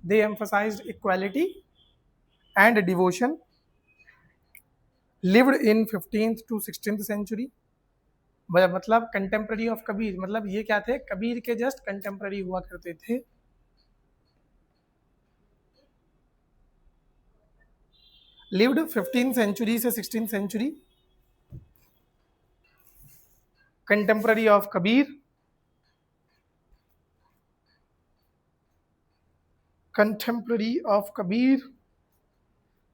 They emphasized equality and devotion. Lived in 15th to 16th century. मतलब कंटेम्प्रेरी ऑफ कबीर, मतलब ये क्या थे, कबीर के जस्ट कंटेम्प्रेरी हुआ करते थे। लिव्ड 15th सेंचुरी से 16th century, contemporary of Kabir, contemporary of Kabir,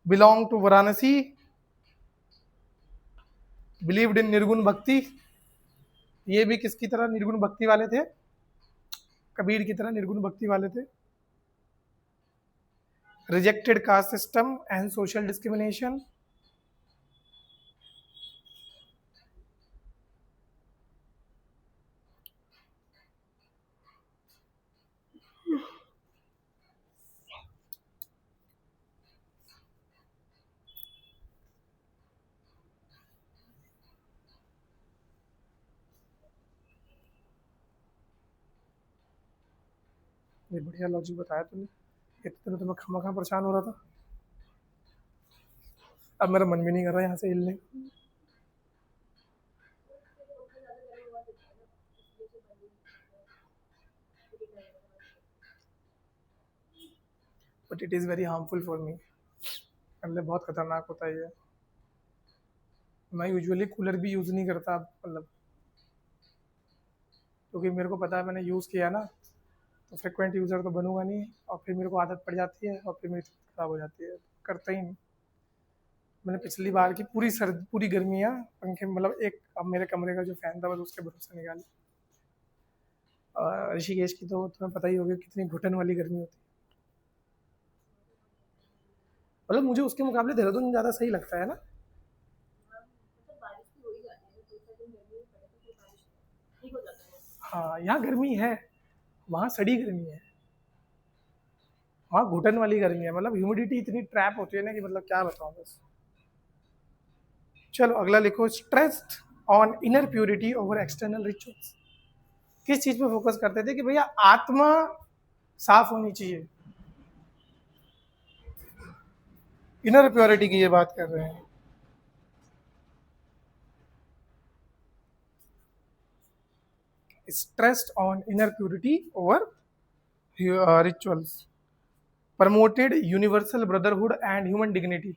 belong to Varanasi, believed in निर्गुण भक्ति। ये भी किसकी तरह निर्गुण भक्ति वाले थे, कबीर की तरह निर्गुण भक्ति वाले थे। Rejected caste system and social discrimination. ये बढ़िया लॉजिक बताया तुमने, इतने तो मैं खामखा परेशान हो रहा था। अब मेरा मन भी नहीं कर रहा यहाँ से हिलने। But it is very harmful for me, मतलब बहुत खतरनाक होता है ये। मैं यूजुअली कूलर भी यूज़ नहीं करता, मतलब क्योंकि मेरे को पता है मैंने यूज़ किया ना तो फ्रिक्वेंट यूज़र तो बनूंगा नहीं, और फिर मेरे को आदत पड़ जाती है और फिर मेरी तबीयत खराब हो जाती है, करता ही नहीं। मैंने पिछली बार की पूरी गर्मियाँ पंखे, मतलब एक अब मेरे कमरे का जो फ़ैन था बस उसके भरोसे निकाली। ऋषिकेश की तो तुम्हें पता ही होगा कितनी घुटन वाली गर्मी होती है। मतलब मुझे उसके मुकाबले देहरादून ज़्यादा सही लगता है ना। हाँ यहाँ गर्मी है, वहाँ सड़ी गर्मी है, वहाँ घुटन वाली गर्मी है, मतलब ह्यूमिडिटी इतनी ट्रैप होती है ना कि मतलब क्या बताऊँ बस। चलो अगला लिखो, stressed on inner purity over external rituals. किस चीज पे फोकस करते थे कि भैया आत्मा साफ होनी चाहिए, इनर प्योरिटी की ये बात कर रहे हैं। Stressed on inner purity over rituals, promoted universal brotherhood and human dignity.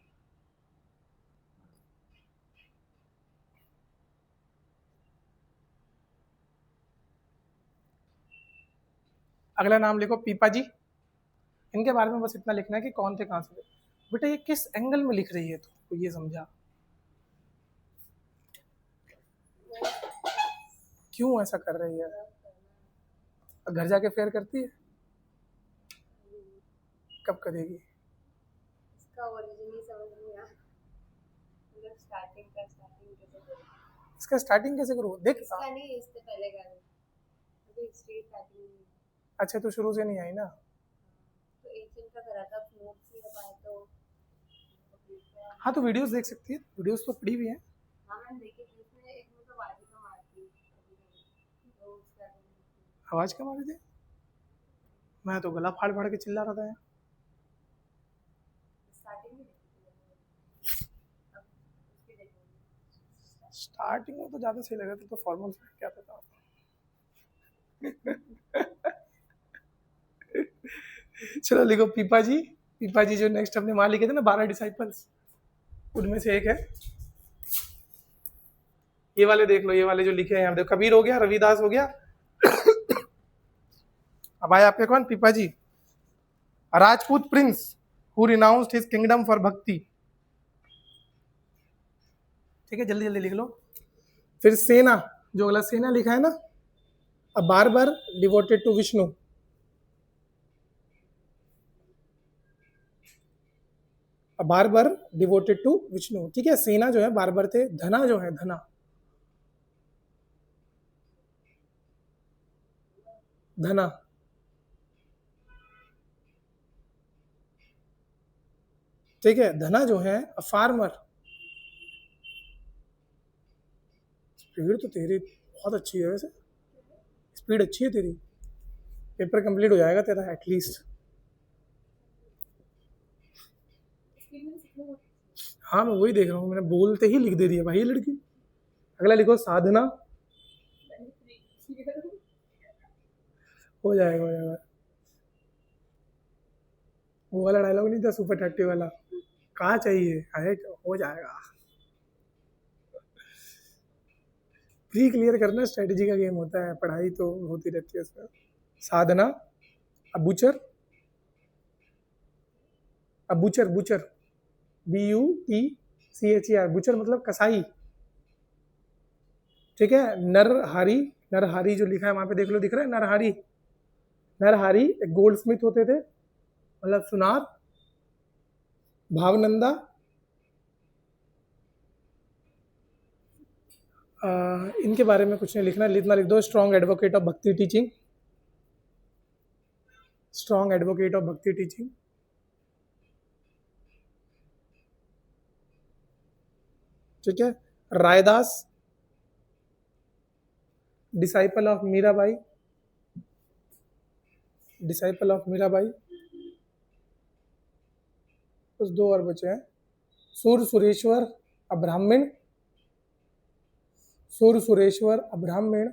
अगला नाम लिखो पीपा जी। इनके बारे में बस इतना लिखना है कि कौन थे, कहां से थे। बेटा ये किस एंगल में लिख रही है तो ये समझा, क्यों ऐसा कर रही है, घर जाके फेयर करती है, कब करेगी। इसका ओरिजिन ही समझ नहीं आ, मतलब स्टार्टिंग कैसे करूं, इसका स्टार्टिंग कैसे करूँ, देख इसका नहीं, इससे पहले का अभी हिस्ट्री स्टार्टिंग। अच्छा तो शुरू से नहीं आई ना, तो एशियन का करा था, नोट्स नहीं पाए तो। हाँ तो वीडियोस देख सकती है, वीडियोस तो पड़ी हुई है। हाँ मैंने देखी थी, उसमें एक में तो बाजी का मारती तो उसका आवाज कम आ रही थी, मैं तो गला फाड़ फाड़ के चिल्ला रहा था। स्टार्टिंग में देखी थी, अब उसकी देखूंगी। स्टार्टिंग में तो ज़्यादा सही लगा था, तो फॉर्मल क्या था। चलो लिखो पीपा जी। पीपा जी जो नेक्स्ट अपने वहां लिखे थे ना 12 डिसाइपल्स, उनमें से एक है। ये वाले देख लो, ये वाले जो लिखे हैं यहाँ देखो, कबीर हो गया, रविदास हो गया। अब आए आपके कौन, Pipa ji. Rajput prince who renounced his kingdom for bhakti. ठीक है जल्दी जल्दी लिख लो। फिर सेना, जो अगला सेना लिखा है ना, a barber devoted to Vishnu, a barber devoted to Vishnu, ठीक है। सेना जो है बार्बर थे, धना जो है धना, धना, ठीक है। धना जो है अ फार्मर। स्पीड तो तेरी बहुत अच्छी है वैसे, स्पीड अच्छी है तेरी, पेपर कंप्लीट हो जाएगा तेरा एटलीस्ट। स्पीड में सीखने को हाँ मैं वही देख रहा हूँ, मैंने बोलते ही लिख दे रही है भाई ये लड़की। अगला लिखो साधना, हो जाएगा हो जाएगा। वो वाला डायलॉग नहीं था सुपर टैक्टिव वाला, कहाँ चाहिए, अरे हो जाएगा। प्री क्लियर करना स्ट्रेटेजी का गेम होता है, पढ़ाई तो होती रहती है उसमें। साधना, अबूचर, अबूचर, बुचर, BUTCHER, बुचर मतलब कसाई, ठीक है। नरहारी, नरहारी जो लिखा है वहां पे देख लो, दिख रहा है नरहारी, नरहारी एक गोल्ड स्मिथ होते थे, मतलब सुनार। भावनंदा, इनके बारे में कुछ नहीं लिखना, लिखना लिख दो स्ट्रॉन्ग एडवोकेट ऑफ भक्ति टीचिंग, स्ट्रॉन्ग एडवोकेट ऑफ भक्ति टीचिंग, ठीक है। Raidas, disciple of Mirabai, disciple of Mirabai, बस दो और बचे हैं। सूर सुरेश्वर अब्राह्मण, सूर सुरेश्वर अब्राह्मण,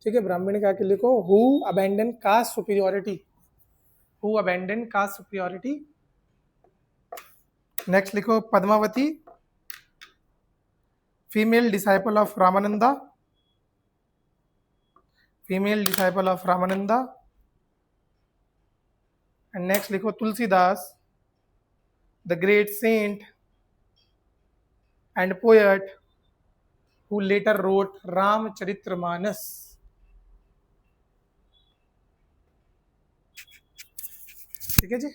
ठीक है। ब्राह्मण का आके लिखो who abandon caste superiority, who abandon caste superiority. Next लिखो Padmavati, female disciple of Ramananda, female disciple of Ramananda. And next लिखो Tulsidas, the great saint and poet who later wrote Ramcharitmanas. ठीक है जी।